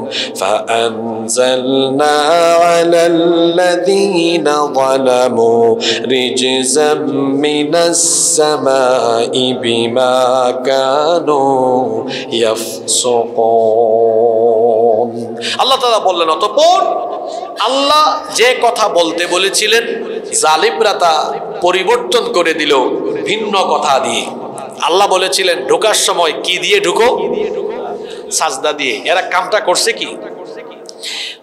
ফাআনজালনা আলাল্লাযীনা যালামু রিজজাম মিনাস সামাই বিমা কানু ইয়াফসুকুন। আল্লাহ তাআলা বললেন, অতঃপর আল্লাহ যে কথা বলতে বলেছিলেন জালিমরা তা পরিবর্তন করে দিল ভিন্ন কথা দিয়ে। আল্লাহ বলেছিলেন ঢোকার সময় কি দিয়ে ঢুকো? সাজদা দিয়ে। এরা কামটা করছে কি?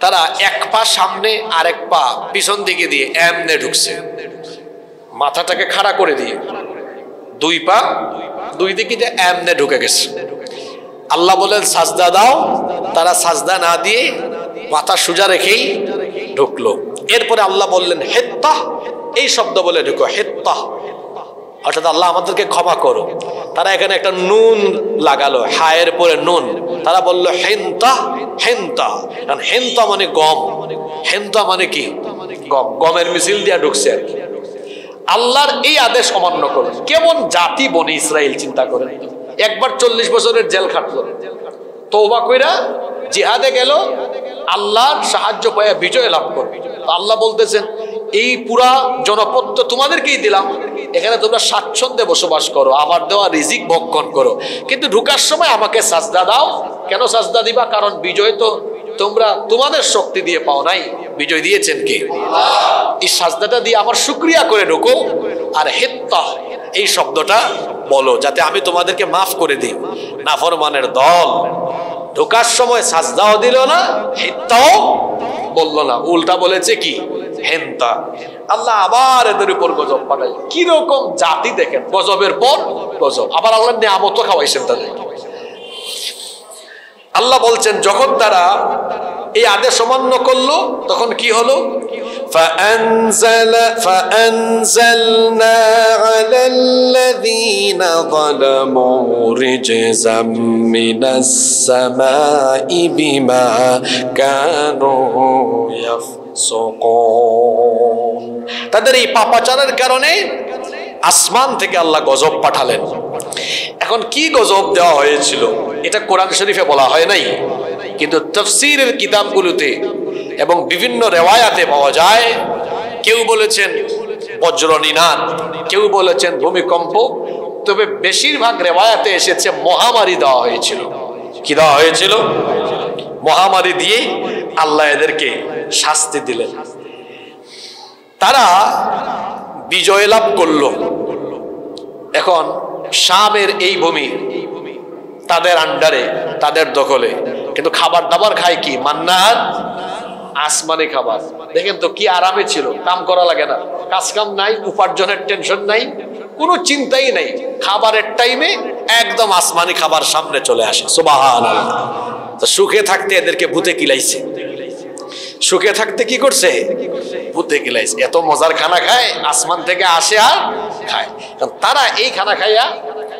তারা এক পা সামনে আর এক পা পিছন দিকে দিয়ে এমনে ঢুকছে, মাথাটাকে খাড়া করে দিয়ে দুই পা দুই দিকে দিয়ে এমনে ঢুকে গেছে। আল্লাহ বলেন সাজদা দাও, তারা সাজদা না দিয়ে মাথা সোজা রেখেই ঢুকলো। এরপরে আল্লাহ বললেন হিত্তাহ এই শব্দ বলে ঢুকো, হিত্তাহ অর্থাৎ আল্লাহ আমাদেরকে ক্ষমা করো। তারা এখানে একটা নুন লাগালো, হায়ের পরে নুন, তারা বললো হিন্তাহ হিন্তাহ, কারণ হিন্তা মানে গম, হিন্তা মানে কি? গম, গমের মিছিল দিয়া ঢুকছে আর কি। আল্লাহর এই আদেশ অমান্য করলো। কেমন জাতি বনি ইসরাইল চিন্তা করেন। একবার 40 বছরের জেল খাটলো, তওবা কইরা জিহাদে গেল, আল্লাহর সাহায্য পায় বিজয় লাভ করবে। আল্লাহ বলতেছেন এই পুরা জনপদ তো তোমাদেরকেই দিলাম, এখানে তোমরা স্বাচ্ছন্দ্যে বসবাস করো, আমার দেওয়া রিজিক ভক্ষণ করো, কিন্তু ঢুকার সময় আমাকে সাজদা দাও। কেন সাজদা দিবা? কারণ বিজয় তো তোমরা তোমাদের শক্তি দিয়ে পাও নাই, বিজয় দিয়েছেন কে? এই সাজদাটা দিয়ে আমার শুকরিয়া করে ঢুকো, আর হিত্তাহ এই শব্দটা বলো যাতে আমি তোমাদেরকে মাফ করে দিই। নাফরমানের দল ঢোকার সময় সাজদাও দিল না, হিত্তাও বললো না, উল্টা বলেছে কি? হেন্তা। আল্লাহ আবার এদের উপর গজব পাঠাই। কিরকম জাতি দেখেন, গজবের পর গজব। আবার আল্লাহ নিয়ামত খাওয়াইছেন তাদের। আল্লাহ বলছেন যখন তারা এই আদেশ অমান্য করলো তখন কি হলো? فأنزلنا على الذين ظلموا رجزا من السماء بما كانوا يفسقون। তাদের এই পাপাচারের কারণে আসমান থেকে আল্লাহ গজব পাঠালেন। এখন কি গজব দেওয়া হয়েছিল এটা কোরআন শরীফে বলা হয় নাই, কিন্তু তাফসীরের কিতাবগুলোতে এবং বিভিন্ন রেওয়ায়াতে পাওয়া যায়। কেউ বলেছেন বজ্রনিনাদ, কেউ বলেছেন ভূমিকম্প, তবে বেশিরভাগ রেওয়ায়াতে এসেছে মহামারী দেওয়া হয়েছিল। কি দেওয়া হয়েছিল? মহামারী দিয়ে আল্লাহ এদেরকে শাস্তি দিলেন। তারা বিজয় লাভ করলো। এখন শামের এই ভূমি তাদের আন্ডারে, তাদের দখলে, কিন্তু খাবার দাবার খায় কি? মান্নাত, আসমানি খাবার। দেখেন তো কি আরামে ছিল, কাম করা লাগে না, কাজ কাম নাই, উপার্জনের টেনশন নাই, কোনো চিন্তাই নাই, খাবারের টাইমে একদম আসমানি খাবার সামনে চলে আসে। সুবহানাল্লাহ। তো সুখে থাকতে এদেরকে ভূতে কিলাইছে, সুখে থাকতে কি করছে, ভূতে কিলাইছে। এত মজার খানা খায়, আসমান থেকে আসে আর খায়। তারা এই খানা খাইয়া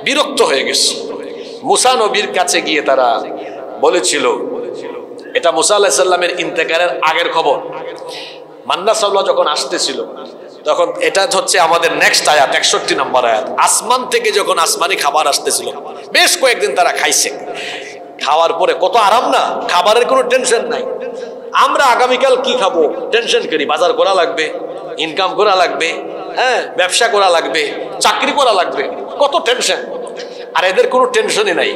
বিরক্ত হয়ে গেছে। মুসা নবীর কাছে গিয়ে তারা বলেছিল, এটা মুসা আলাইহিস সালামের ইন্তেকালের আগের খবর। মান্না সাল্লাল্লাহু যখন আসতেছিল তখন, এটা হচ্ছে আমাদের নেক্সট আয়াত, 61 নম্বর আয়াত। আসমান থেকে যখন আসমানি খাবার আসতেছিল, বেশ কয়েকদিন তারা খাইছে। খাওয়ার পরে কত আরাম না, খাবারের কোনো টেনশন নাই। আমরা আগামীকাল কি খাবো টেনশন করি, বাজার করা লাগবে, ইনকাম করা লাগবে, হ্যাঁ ব্যবসা করা লাগবে, চাকরি করা লাগবে, কত টেনশন। আর এদের কোনো টেনশনই নাই,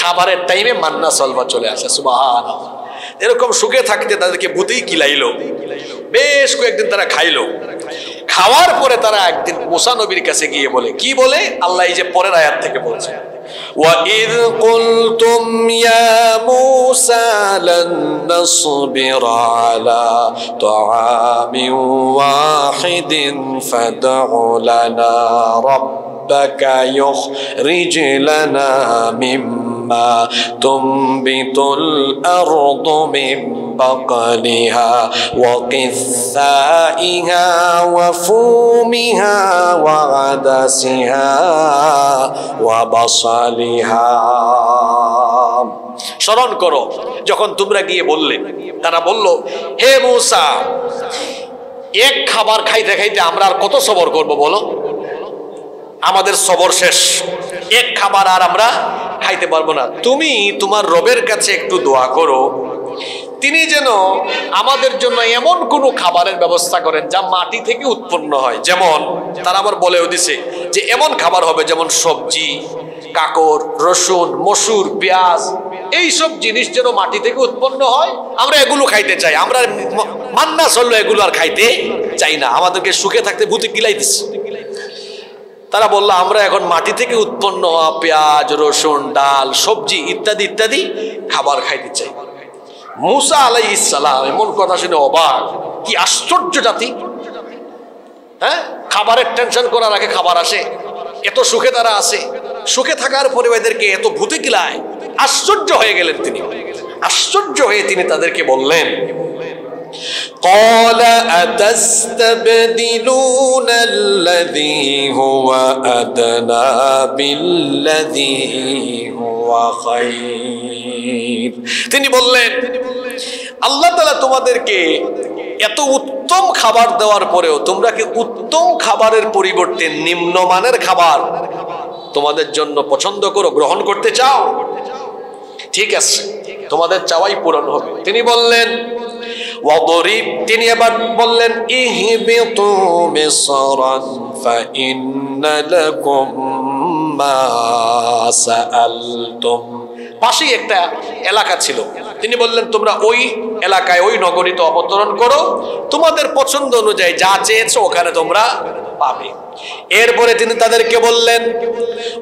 খাবারের টাইমে মান্না সালওয়া চলে আসে। সুবহানাল্লাহ। এরকম সুখে থাকতে তাদেরকে ভূতেই কিলাইলো। বেশ কয়েকদিন তারা খাইলো। খাওয়ার পরে তারা একদিন মুসা নবীর কাছে গিয়ে বলে, কি বলে? আল্লাহ এই যে পরের আয়াত থেকে বলছে, وَإِذْ قُلْتُمْ يَا مُوسَى لَن نَّصْبِرَ عَلَى طَعَامٍ وَاحِدٍ فَادْعُ لَنَا رَبَّكَ يُخْرِجْ لَنَا مِمَّا تُنبِتُ الْأَرْضُ مِن بقلها وقثائها وفومها وعدسها وبصلها। স্মরণ করো যখন তোমরা গিয়ে বললে, তারা বলল, হে মূসা, এক খাবার খাইতে খাইতে আমরা আর কত সবর করব বলো, আমাদের সবর শেষ, এক খাবার আর আমরা খাইতে পারবো না। তুমি তোমার রবের কাছে একটু দোয়া করো, তিনি যেন আমাদের জন্য এমন কোনো খাবারের ব্যবস্থা করেন যা মাটি থেকে উৎপন্ন হয়। যেমন তারা আবার বলেও দিছে যে এমন খাবার হবে যেমন সবজি, কাকর, রসুন, মসুর, পেঁয়াজ, এইসব জিনিস যেন মাটি থেকে উৎপন্ন হয়, আমরা এগুলো খাইতে চাই। আমরা মান্না চললো এগুলো আর খাইতে চাই না, আমাদেরকে সুখে থাকতে ভূতে কিলাই দিচ্ছে। তারা বললো, আমরা এখন মাটি থেকে উৎপন্ন হওয়া পেঁয়াজ, রসুন, ডাল, সবজি ইত্যাদি ইত্যাদি খাবার খাইতে চাই। মুসা আলাইহিস সালাম এমন কথা শুনে অবাক, কি আশ্চর্য জাতি, হ্যাঁ খাবারের টেনশন করার আগে খাবার আসে, এত সুখে তারা আছে, সুখে থাকার পরে এদেরকে এত ভূতে কিলায়। আশ্চর্য হয়ে গেলেন তিনি। আশ্চর্য হয়ে তিনি তাদেরকে বললেন, قال أتستبدلون الذي هو أدنى بالذي هو خير। তিনি বললেন, আল্লাহ তাআলা তোমাদেরকে এত উত্তম খাবার দেওয়ার পরেও তোমরা কি উত্তম খাবারের পরিবর্তে নিম্নমানের খাবার তোমাদের জন্য পছন্দ করো, গ্রহণ করতে চাও? ঠিক আছে, তোমাদের চাওয়াই পূরণ হবে। তিনি বললেন, তিনি এবার বললেন, ইহবিতু মিসরান ফাইন্না লাকুম মা সাআলতুম। পাশেই একটা এলাকা ছিল, তিনি বললেন, তোমরা ওই এলাকায়, ওই নগরীতে অবতরণ করো, তোমাদের পছন্দ অনুযায়ী যা চেয়েছো ওখানে তোমরা পাবে। এরপরে তিনি তাদেরকে বললেন,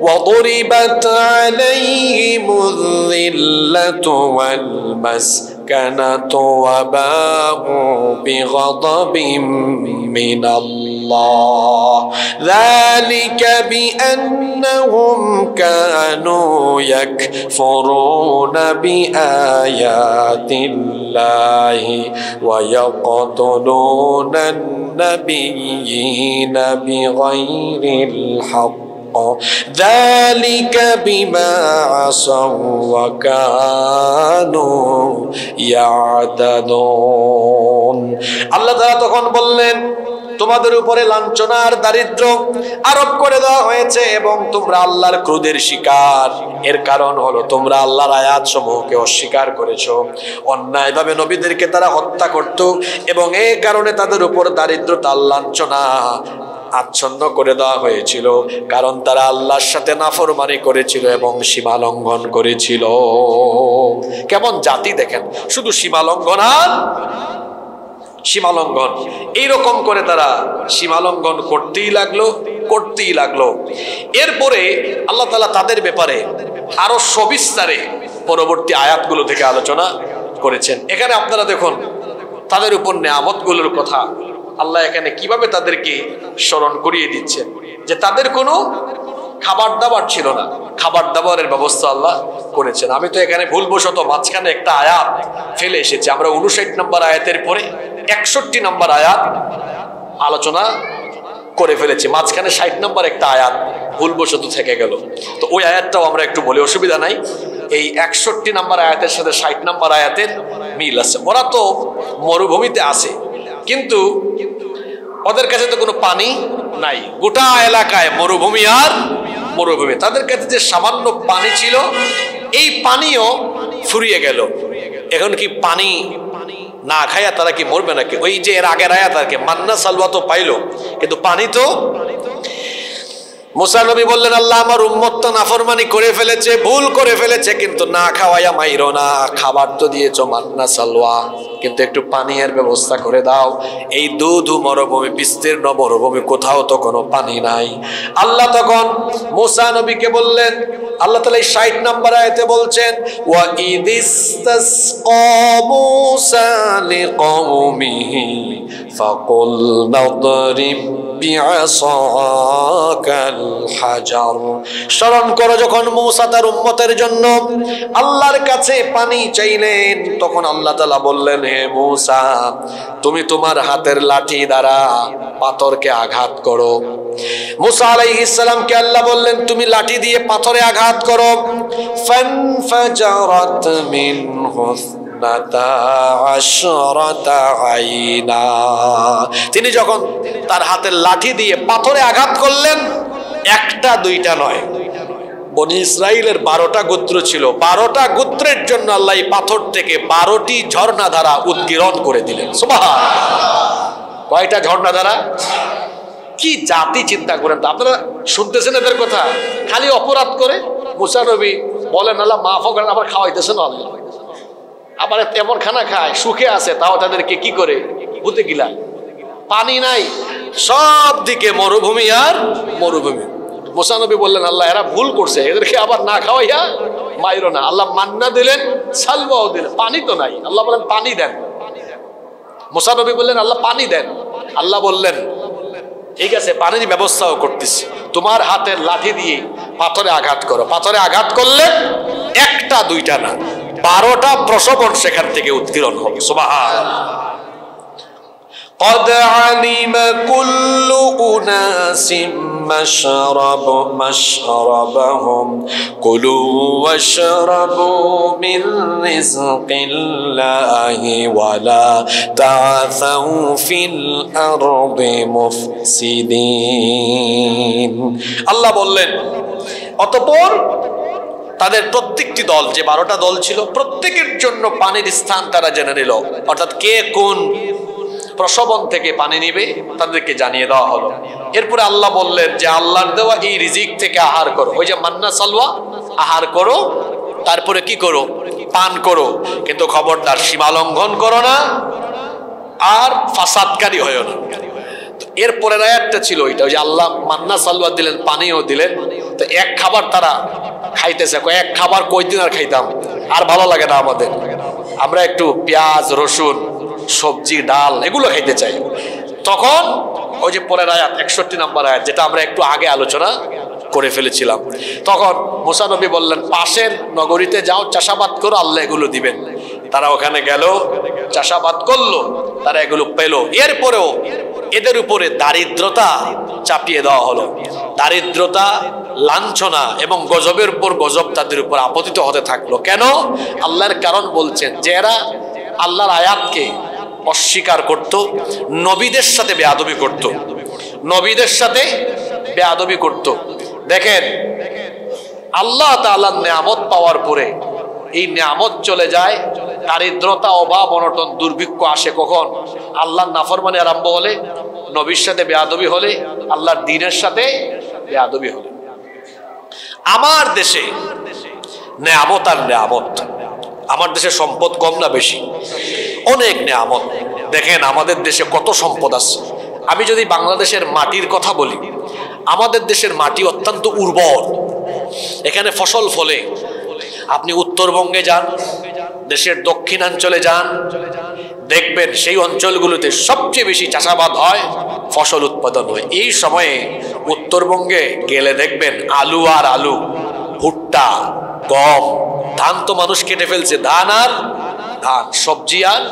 ওয়াদরিবাত আলাইহিমুয যিল্লাতু ওয়াল মাসকানাতু ওয়া বাউ বিগাদাবিন মিনাল্লাহ যালিকা বিআন্নাহুম কানু ইয়াকফুরুনা বিআয়াতিল্লাহি ওয়া ইয়াকতুলুনা النبيين بغير الحق ذلك بما عصوا وكانوا يعتدون। আল্লাহ তাআলা তখন বললেন, তোমাদের উপরে লাঞ্ছনা আর দারিদ্র আরোপ করে দেওয়া হয়েছে এবং তোমরা আল্লাহর ক্রোধের শিকার। এর কারণ হলো তোমরা আল্লাহর আয়াত সমূহকে অস্বীকার করেছো, অন্যায়ভাবে নবীদেরকে তারা হত্যা করত এবং এই কারণে তাদের উপর দারিদ্রতা, লাঞ্ছনা আচ্ছন্ন করে দেওয়া হয়েছিল, কারণ তারা আল্লাহর সাথে নাফরমানি করেছিল এবং সীমা লঙ্ঘন করেছিল। কেমন জাতি দেখেন, শুধু সীমা লঙ্ঘন আর সীমালঙ্ঘন, এইরকম করে তারা সীমালঙ্ঘন করতেই লাগলো। এরপরে আল্লাহ তাআলা তাদের ব্যাপারে আরো সবিস্তারে পরবর্তী আয়াতগুলো থেকে আলোচনা করেছেন। এখানে আপনারা দেখুন তাদের উপর নেয়ামতগুলোর কথা আল্লাহ এখানে কিভাবে তাদেরকে স্মরণ করিয়ে দিচ্ছেন। যে তাদের কোনো খাবার দাবার ছিল না, খাবার দাবারের ব্যবস্থা আল্লাহ করেছেন। আমি তো এখানে ভুলবশত মাঝখানে একটা আয়াত ফেলে এসেছি। আমরা 59 নম্বর আয়াতের পরে 61 নম্বর আয়াত আলোচনা করে ফেলেছি, মাঝখানে 60 নম্বর একটা আয়াত ভুলবশত থেকে গেল। তো ওই আয়াতটাও আমরা একটু বলি, অসুবিধা নাই। এই 61 নম্বর আয়াতের সাথে 60 নম্বর আয়াতের মিল আছে। ওরা তো মরুভূমিতে আছে, কিন্তু ওদের কাছে তো কোনো পানি নাই, গোটা এলাকায় মরুভূমি আর মরুভূমি। তাদের কাছে যে সামান্য পানি ছিল, এই পানিও ফুরিয়ে গেল। এখন কি পানি না খাইয়া তারা কি মরবে নাকি? ওই যে এর আগের আয়াত আর কি, মান্না সালওয়া তো পাইলো, কিন্তু পানি তো। মুসা নবী বললেন, আল্লাহ আমার উম্মত তো নাফরমানি করে ফেলেছে, ভুল করে ফেলেছে, কিন্তু না খাওয়াইয়া মাইরো না। খাবার তো দিয়েছো মান্না সালওয়া, কিন্তু একটু পানির ব্যবস্থা করে দাও। এই দুধু মরুভূমি, বিস্তীর্ণ মরুভূমি, কোথাও তো কোনো পানি নাই। আল্লাহ তখন মুসা নবীকে বললেন, আল্লাহ তাআলা 60 নম্বর আয়াতে বলছেন, ওয়া ইদিস্তাসকা মুসা লিকওমিহি ফাকুল নাদরিব বিআসাকাল হাজার। স্মরণ করো যখন মুসা তার উম্মতের জন্য আল্লাহর কাছে পানি চাইলেন, তখন আল্লাহ তাআলা বললেন, হে মুসা, তুমি তোমার হাতের লাঠি দ্বারা পাথরকে আঘাত করো। মুসা আলাইহিস সালামকে আল্লাহ বললেন, তুমি লাঠি দিয়ে পাথরে আঘাত করো। ফানফাজারাত মিনহু আইনা। তিনি যখন তার হাতের লাঠি দিয়ে পাথরে আঘাত করলেন, একটা দুইটা নয়, বনি ইসরাইলের 12টা গোত্র ছিল, 12টা গোত্রের জন্য আল্লাহ এই পাথর থেকে 12টি ঝর্ণা ধারা উদ্গীরণ করে দিলেন। সুবহানাল্লাহ। কয়টা ঝর্ণা ধারা? কি জাতি চিন্তা করেন তো আপনারা, শুনতেছেন এদের কথা? খালি অপরাধ করে মুসা নবী বলেন আল্লাহ মাফ করেন, আবার খাওয়াইতেছেন আল্লাহ, আবার তেমন খানা খায়, সুখে আছে, তাও তাদেরকে কি করে ভূতে গিলা। পানি নাই, সব দিকে মরুভূমি আর মরুভূমি। মুসা নবী বললেন, আল্লাহ এরা ভুল করছে, এদেরকে আবার না খাওয়াইয়া মাইরো না। আল্লাহ মান্না দিলেন, সালওয়াও দিলেন, পানি তো নাই। আল্লাহ বলেন পানি দেন। মুসা নবী বললেন, আল্লাহ পানি দেন। আল্লাহ বললেন, ঠিক আছে, পানির ব্যবস্থাও করতেছি, তোমার হাতের লাঠি দিয়ে পাথরে আঘাত করো। পাথরে আঘাত করলে একটা দুইটা না, 12টা প্রসবন সেখান থেকে উৎকীর্ণ হবে। সুবহানাল্লাহ। قد علم كل أناس مشربهم كلوا واشربوا من رزق الله ولا تعثوا في الأرض مفسدين। আল্লাহ বললেন, অতঃপর তাদের প্রত্যেকটি দল, যে 12টা দল ছিল, প্রত্যেকের জন্য পানির স্থান তারা জেনে নিল। অর্থাৎ কে কোন প্রসবন থেকে পানি নিবে তাদেরকে জানিয়ে দেওয়া হলো। এরপরে আল্লাহ বললেন যে আল্লাহর দেওয়া এই রিজিক থেকে আহার করো। ওই যে মান্না সালওয়া, আহার করো, তারপরে কি করো? পান করো, কিন্তু খবরদার সীমা লঙ্ঘন করো না আর ফাসাদকারী হয়ো না। এরপরের আয়াতটা ছিল ওইটা, ওই যে আল্লাহ মান্না সালওয়া দিলেন, পানিও দিলেন। তো এক খাবার তারা খাইতেছে, এক খাবার কয়দিন আর খাইতাম, আর ভালো লাগে না আমাদের। আমরা একটু পেঁয়াজ, রসুন, সবজি, ডাল এগুলো খাইতে চাই। তখন ওই যে পরের আয়াত 61 নম্বর আয়াত, যেটা আমরা একটু আগে আলোচনা করে ফেলেছিলাম, তখন মুসা নবী বললেন, পাশের নগরীতে যাও, চাষাবাদ করো, আল্লাহ এগুলো দিবেন। তারা ওখানে গেল, চাষাবাদ করলো, তারা এগুলো পেল। এরপরেও এদের উপরে দারিদ্রতা চাপিয়ে দেওয়া হলো। দারিদ্রতা, লাঞ্ছনা এবং গজবের উপর গজব তাদের উপর আপতিত হতে থাকলো। কেন? আল্লাহর কারণ বলছেন যে এরা আল্লাহর আয়াতকে অস্বীকার করত, নবীদের সাথে বেয়াদবি করত, নবীদের সাথে বেয়াদবি করত। দেখেন, আল্লাহ তাআলার নিয়ামত পাওয়ার পরে এই নিয়ামত চলে যায়, দারিদ্রতা, অভাব, অনটন, দুর্ভিক্ষ আসে কখন? আল্লাহর নাফরমানি আরম্ভ হলে, নবীর সাথে বেয়াদবি হলে, আল্লাহর দ্বীনের সাথে বেয়াদবি হলে। আমার দেশে নিয়ামত আর নিয়ামত, আমার দেশে সম্পদ কম না বেশি? অনেক নিয়ামত। দেখেন আমাদের দেশে কত সম্পদ আছে। আমি যদি বাংলাদেশের মাটির কথা বলি, আমাদের দেশের মাটি অত্যন্ত উর্বর, এখানে ফসল ফলে। আপনি উত্তরবঙ্গে যান, দেশের দক্ষিণাঞ্চলে যান, দেখবেন সেই অঞ্চলগুলোতে সবচেয়ে বেশি চাষাবাদ হয়, ফসল উৎপাদন হয়। এই সময়ে উত্তরবঙ্গে গেলে দেখবেন আলু আর আলু, ভুট্টা, গম, ধান তো মানুষ কেটে ফেলছে, ধান আর ধান, সবজি আর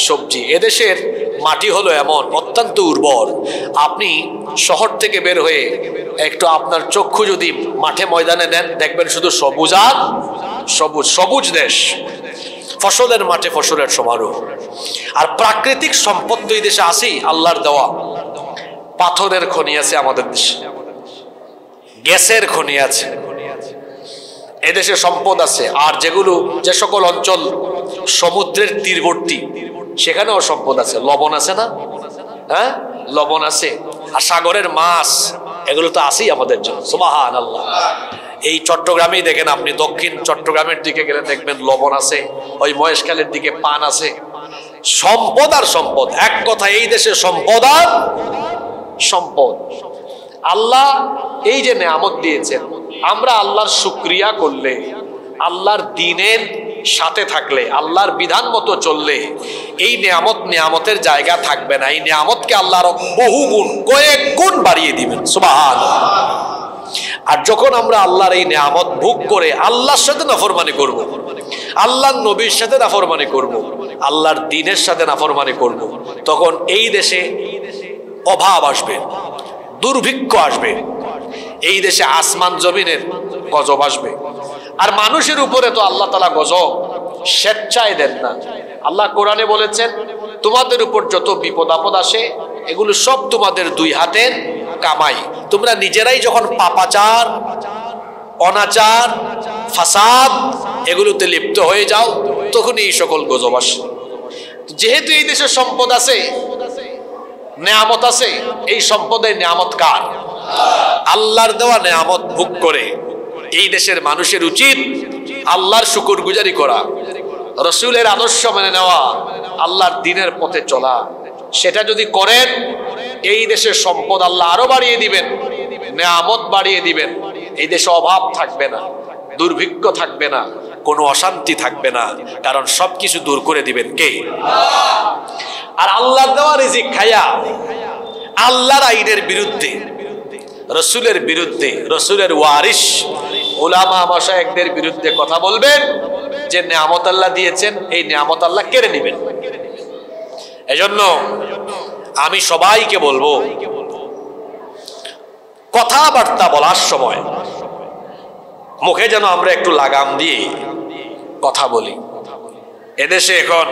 সবজি। এদেশের মাটি হলো এমন অত্যন্ত উর্বর, আপনি শহর থেকে বের হয়ে একটু আপনার চক্ষু যদি মাঠে ময়দানে নেন, দেখবেন শুধু সবুজ আর সবুজ, সবুজ দেশ, ফসলের মাঠে ফসলের সমারোহ। আর প্রাকৃতিক সম্পদ তো এই দেশে আছেই, আল্লাহর দেওয়া। পাথরের খনি আছে আমাদের দেশে, গ্যাসের খনি আছে, এদেশে সম্পদ আছে। আর যে সকল অঞ্চল সমুদ্রের তীরবর্তী, সেখানেও সম্পদ আছে। লবণ আছে না? হ্যাঁ, লবণ আছে। আর সাগরের মাছ, এগুলো তো আছেই আমাদের জন্য। সুবহানাল্লাহ। এই চট্টগ্রামেই দেখেন আপনি, দক্ষিণ চট্টগ্রামের দিকে গেলে দেখবেন লবণ আছে, ওই মহেশখালের দিকে পান আছে। সম্পদ আর সম্পদ, এক কথা এই দেশে সম্পদ আর সম্পদ। আল্লাহ এই যে নেয়ামত দিয়েছেন, আমরা আল্লাহর শুকরিয়া করলে, আল্লাহর দ্বীনের সাথে থাকলে, আল্লাহর বিধান মতো চললে এই নেয়ামতের জায়গা থাকবে না। এই নেয়ামতকে আল্লাহর বহু গুণ, কয়েক গুণ বাড়িয়ে দিবেন। সুবহানাল্লাহ। আর যখন আমরা আল্লাহর এই নেয়ামত ভোগ করে আল্লাহর সাথে নাফরমানি করব, আল্লাহর নবীর সাথে নাফরমানি করব, আল্লাহর দ্বীনের সাথে নাফরমানি করব, তখন এই দেশে অভাব আসবে, দুর্ভিক্ষ আসবে, এই দেশে আসমান জমিনের গজব আসবে। আর মানুষের উপরে তো আল্লাহ তাআলা গজব স্বেচ্ছায় দেন না। আল্লাহ কোরআনে বলেছেন, তোমাদের উপর যত বিপদ আপদ আসে এগুলো সব তোমাদের দুই হাতের কামাই। তোমরা নিজেরাই যখন পাপাচার, অনাচার, ফাসাদ এগুলোতে লিপ্ত হয়ে যাও, তখন এই সকল গজব আসে। যেহেতু এই দেশে সম্পদ আছে, নেয়ামত আছে, এই সম্পদের নেয়ামত কার? আল্লাহর দেওয়া নেয়ামত ভোগ করে এই দেশের মানুষের উচিত আল্লাহর শুকরগুজারি করা, রসুলের আদর্শ মেনে নেওয়া, আল্লাহর দ্বীনের পথে চলা। সেটা যদি করেন, এই দেশের সম্পদ আল্লাহ আরো বাড়িয়ে দিবেন, নেয়ামত বাড়িয়ে দিবেন। এই দেশে অভাব থাকবে না, দুর্ভিক্ষ থাকবে না, কোনো অশান্তি থাকবে না, কারণ সবকিছু দূর করে দিবেন কে? আর আল্লাহর দেওয়া রিজিক খায়া আল্লাহর আইনের বিরুদ্ধে, রসুলের বিরুদ্ধে, রসুলের ওয়ারিস উলামা মাশায়েখদের বিরুদ্ধে কথা বলবেন, যে নেয়ামত আল্লাহ দিয়েছেন, এই নেয়ামত আল্লাহ কেড়ে নেবেন। এজন্য আমি সবাইকে বলবো, কথাবার্তা বলার সময় মুখে যেন আমরা একটু লাগাম দিয়ে কথা বলি। এদেশে এখন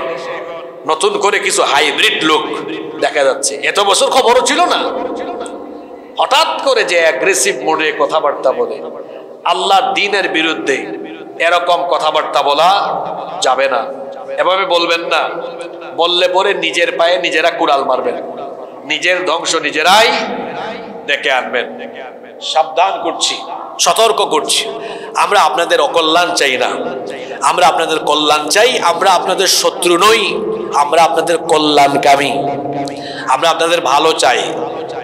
নতুন করে কিছু হাইব্রিড লোক দেখা যাচ্ছে, এত বছর খবরও ছিল না, হঠাৎ করে যে অ্যাগ্রেসিভ মোডে কথাবার্তা বলে। আল্লাহর দ্বীনের বিরুদ্ধে এরকম কথাবার্তা বলা যাবে না, এভাবে বলবেন না। বললে পরে নিজের পায়ে নিজেরা কুড়াল মারবেন, নিজের ধ্বংস নিজেরাই ডেকে আনবেন। সাবধান করছি, সতর্ক করছি। আমরা আপনাদের অকল্যাণ চাই না, আমরা আপনাদের কল্যাণ চাই। আমরা আপনাদের শত্রু নই, আমরা আপনাদের কল্যাণকামী, আমরা আপনাদের ভালো চাই।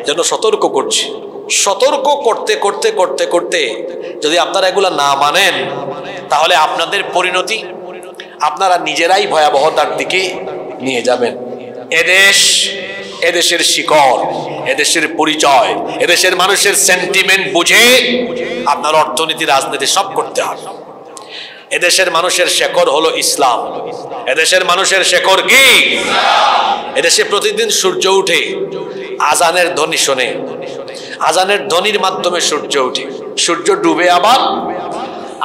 যেন সতর্ক করছি। সতর্ক করতে করতে করতে করতে যদি আপনারা এগুলা না মানেন, তাহলে আপনাদের পরিণতি আপনারা নিজেরাই ভয়াবহতার দিকে নিয়ে যাবেন। এদেশের শিকড়, এদেশের পরিচয়, এদেশের মানুষের সেন্টিমেন্ট বুঝে আপনার অর্থনীতি, রাজনীতি সব করতে হবে। এদেশের মানুষের শেকড় হলো ইসলাম। এদেশের মানুষের শেকড় কি? এদেশে প্রতিদিন সূর্য উঠে, আজানের ধ্বনি শোনে, আজানের ধ্বনির মাধ্যমে সূর্য উঠে, সূর্য ডুবে আবার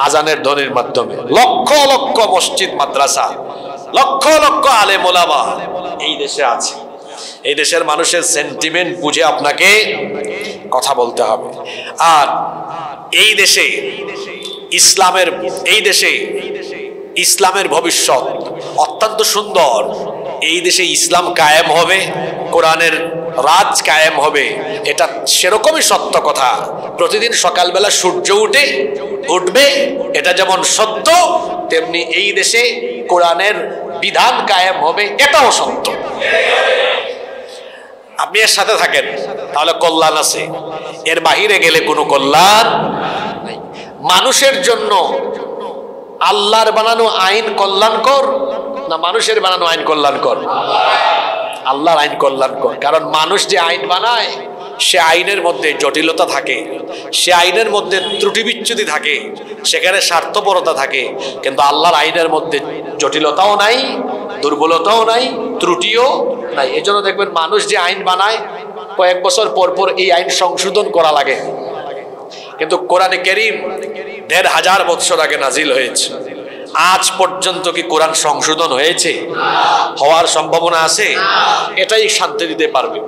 আজানের ধ্বনির মাধ্যমে। লক্ষ লক্ষ মসজিদ, মাদ্রাসা, লক্ষ লক্ষ আলেম ওলামা এই দেশে আছে। এই দেশের মানুষের সেন্টিমেন্ট বুঝে আপনাকে কথা বলতে হবে। আর এই দেশে ইসলামের ভবিষ্যৎ অত্যন্ত সুন্দর। এই দেশে ইসলাম কায়েম হবে, কোরআনের রাজ কায়েম হবে, এটা সেরকমই সত্য কথা। প্রতিদিন সকালবেলা সূর্য উঠবে, এটা যেমন সত্য, তেমনি এই দেশে কোরআনের বিধান কায়েম হবে, এটাও সত্য। আপনি এর সাথে থাকেন, তাহলে কল্যাণ আছে। এর বাহিরে গেলে কোনো কল্যাণ নাই। মানুষের জন্য আল্লাহর বানানো আইন কল্যাণকর না মানুষের বানানো আইন কল্যাণকর? আল্লাহর আইন কল্যাণকর। কারণ মানুষ যে আইন বানায় সে আইনের মধ্যে জটিলতা থাকে, সে আইনের মধ্যে ত্রুটি বিচ্যুতি থাকে, সেখানে স্বার্থপরতা থাকে। কিন্তু আল্লাহর আইনের মধ্যে জটিলতাও নাই, দুর্বলতাও নাই, ত্রুটিও নাই। এই জন্য দেখবেন মানুষ যে আইন বানায় কয়েক বছর পর পর এই আইন সংশোধন করা লাগে। কিন্তু কোরআনে কারীম ১৫০০ বছর আগে নাজিল হয়েছে, আজ পর্যন্ত কি কোরআন সংশোধন হয়েছে? হওয়ার সম্ভাবনা আছে? এটাই শান্তি দিতে পারবে,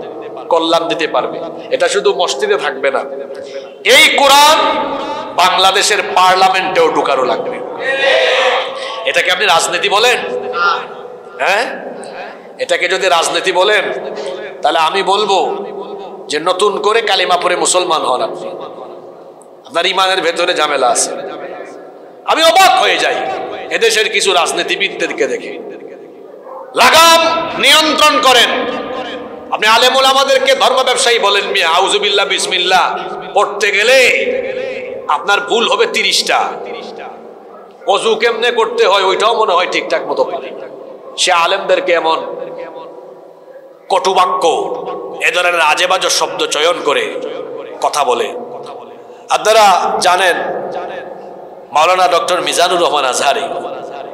কল্যাণ দিতে পারবে। এটা শুধু মসজিদে থাকবে না, এই কোরআন বাংলাদেশের পার্লামেন্টেও ঢুকানো লাগবে। এটাকে আপনি রাজনীতি বলেন? হ্যাঁ, এটাকে যদি রাজনীতি বলেন তাহলে আমি বলবো যে নতুন করে কালিমা পড়ে মুসলমান হন আপনি, আপনার ইমানের ভেতরে ঝামেলা আছে। আমি অবাক হয়ে যাই এদেশের কিছু রাজনীতিবিদদেরকে দেখে। লাগাম নিয়ন্ত্রণ করেন। আপনি আলেম ওলামাদেরকে ধর্ম ব্যবসায়ী বলেন, মিয়া আউযুবিল্লাহ বিসমিল্লাহ পড়তে গেলে আপনার ভুল হবে ৩০টা। ওযু কেমনে করতে হয় ওইটাও মনে হয় ঠিকঠাক মতো পারে। সে আলেমদেরকে এমন কটুবাক্য, এ ধরনের আজেবাজে শব্দ চয়ন করে কথা বলে। আপনারা জানেন মাওলানা ডক্টর মিজানুর রহমান আজহারি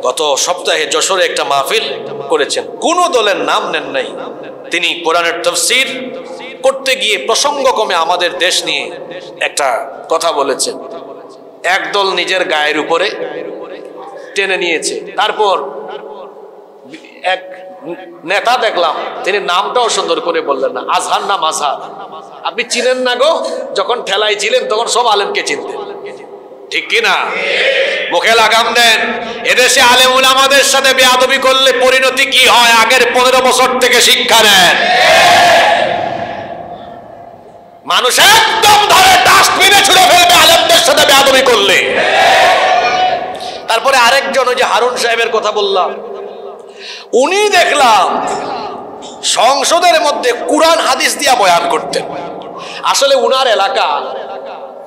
গত সপ্তাহে যশোরে একটা মাহফিল করেছেন, কোন দলের নাম নেন নাই। তিনি কোরআনের তাফসীর করতে গিয়ে প্রসঙ্গক্রমে আমাদের দেশ নিয়ে একটা কথা বলেছেন। একদল নিজের গায়ের উপরে টেনে নিয়েছে। তারপর এক নেতা দেখলাম, তিনি নামটাও সুন্দর করে বললেন না, আজহার নাম আজহার। আপনি চিনেন না গো, যখন ঠেলায় ছিলেন তখন সব আলেমকে চিনতেন, ঠিক কিনা? মুখে লাগাম দেন। এদেশে আলেম উলামাদের সাথে বেয়াদবি করলে পরিণতি কি হয় আগের 15 বছর থেকে শিক্ষা নেন। মানুষ একদম ধরে ডাস্টবিনে ছুড়ে ফেলবে আলেমদের সাথে বেয়াদবি করলে। তারপরে আরেকজন, ওই যে হারুন সাহেবের কথা বললাম, উনি দেখলাম সংসদের মধ্যে কোরআন হাদিস দিয়া বয়ান করতেন। আসলে উনার এলাকা,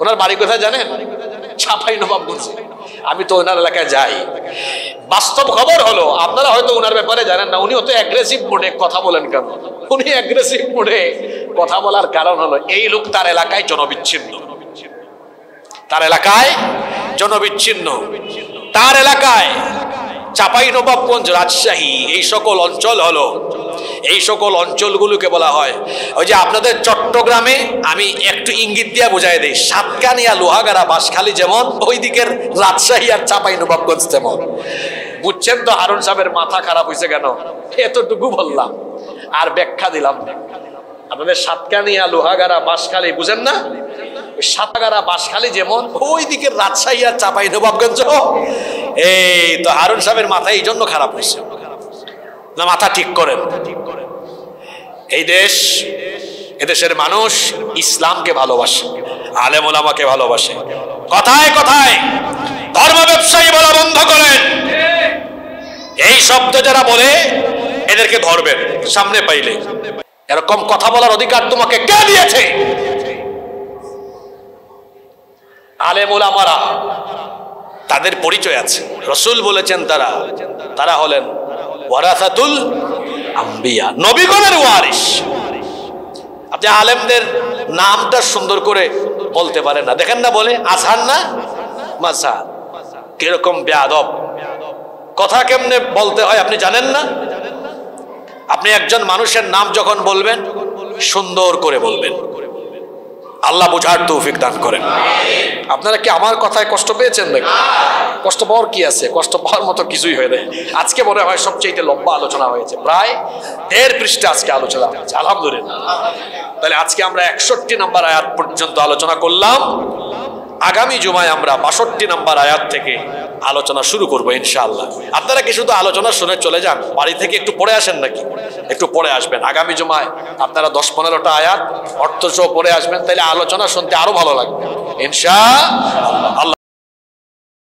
ওনার বাড়ি কোথায় জানেন? চাঁপাইনবাবগঞ্জে। আমি তো ওনার এলাকায় যাই। বাস্তব খবর হলো, আপনারা হয়তো ওনার ব্যাপারে জানেন না, উনি হয়তো অ্যাগ্রেসিভ মোডে কথা বলেন। কেন উনি অ্যাগ্রেসিভ মোডে কথা বলার কারণ হলো এই লোক তার এলাকায় জনবিচ্ছিন্ন, তার এলাকায় জনবিচ্ছিন্ন। তার এলাকায় চাঁপাইনবাবগঞ্জ, রাজশাহী, এই সকল অঞ্চল হলো, এই সকল অঞ্চলগুলোকে বলা হয়, ওই যে আপনাদের চট্টগ্রামে, আমি একটু ইঙ্গিত দিয়া বুঝাই দেই, সাতকানিয়া, লোহাগাড়া, বাঁশখালী যেমন, ওই দিকের রাজশাহী আর চাঁপাইনবাবগঞ্জ তেমন। বুঝছেন তো হারুন সাহেবের মাথা খারাপ হয়েছে কেন? এতটুকু বললাম আর ব্যাখ্যা দিলাম। আপনাদের সাতকানিয়া, লোহাগাড়া, বাঁশখালী বুঝেন না? সাতগাড়া, বাঁশখালী যেমন, ওই দিকের রাজশাহী আর চাঁপাইনবাবগঞ্জ। এই তো হারুন সাহেবের মাথা এই জন্য খারাপ হয়েছে না, মাথা ঠিক করেন। এই দেশ, এদেশের মানুষ ইসলামকে ভালোবাসে, আলেম ওলামাকে ভালোবাসে। কথায় কথায় ধর্ম ব্যবসায়ী বলা বন্ধ করেন। এই শব্দ যারা বলে এদেরকে ধরবেন সামনে পাইলে। এরকম কথা বলার অধিকার তোমাকে কে দিয়েছে? আলেম ওলামারা, তাদের পরিচয় আছে। রাসূল বলেছেন তারা হলেন ওয়ারাসাতুল আম্বিয়া, নবীগণের ওয়ারিস। আপনি আলেমদের নামটা সুন্দর করে বলতে পারেন না, দেখেন না বলে আজহার না মাযহার। কিরকম বেয়াদব কথা, কেমনে বলতে হয় আপনি জানেন না? আপনি একজন মানুষের নাম যখন বলবেন সুন্দর করে বলবেন। আল্লাহ বুঝার তৌফিক দান করেন। আপনারা কি আমার কথায় কষ্ট পেয়েছেন নাকি? কষ্ট পাওয়ার কি আছে? কষ্ট পাওয়ার মতো কিছুই হয় না। আজকে মনে হয় সবচেয়ে লম্বা আলোচনা হয়েছে, প্রায় 1.5 পৃষ্ঠা আজকে আলোচনা হয়েছে, আলহামদুলিল্লাহ। তাহলে আজকে আমরা 61 নম্বর আয়াত পর্যন্ত আলোচনা করলাম। আগামী জুমায় আমরা 62 নম্বর আয়াত থেকে আলোচনা শুরু করবো ইনশাআল্লাহ। আপনারা কি শুধু আলোচনা শুনে চলে যান? বাড়ি থেকে একটু পড়ে আসেন নাকি? একটু পড়ে আসবেন। আগামী জুমায় আপনারা 10-15টা আয়াত অর্থ সহ পড়ে আসবেন, তাহলে আলোচনা শুনতে আরো ভালো লাগবে ইনশাআল্লাহ।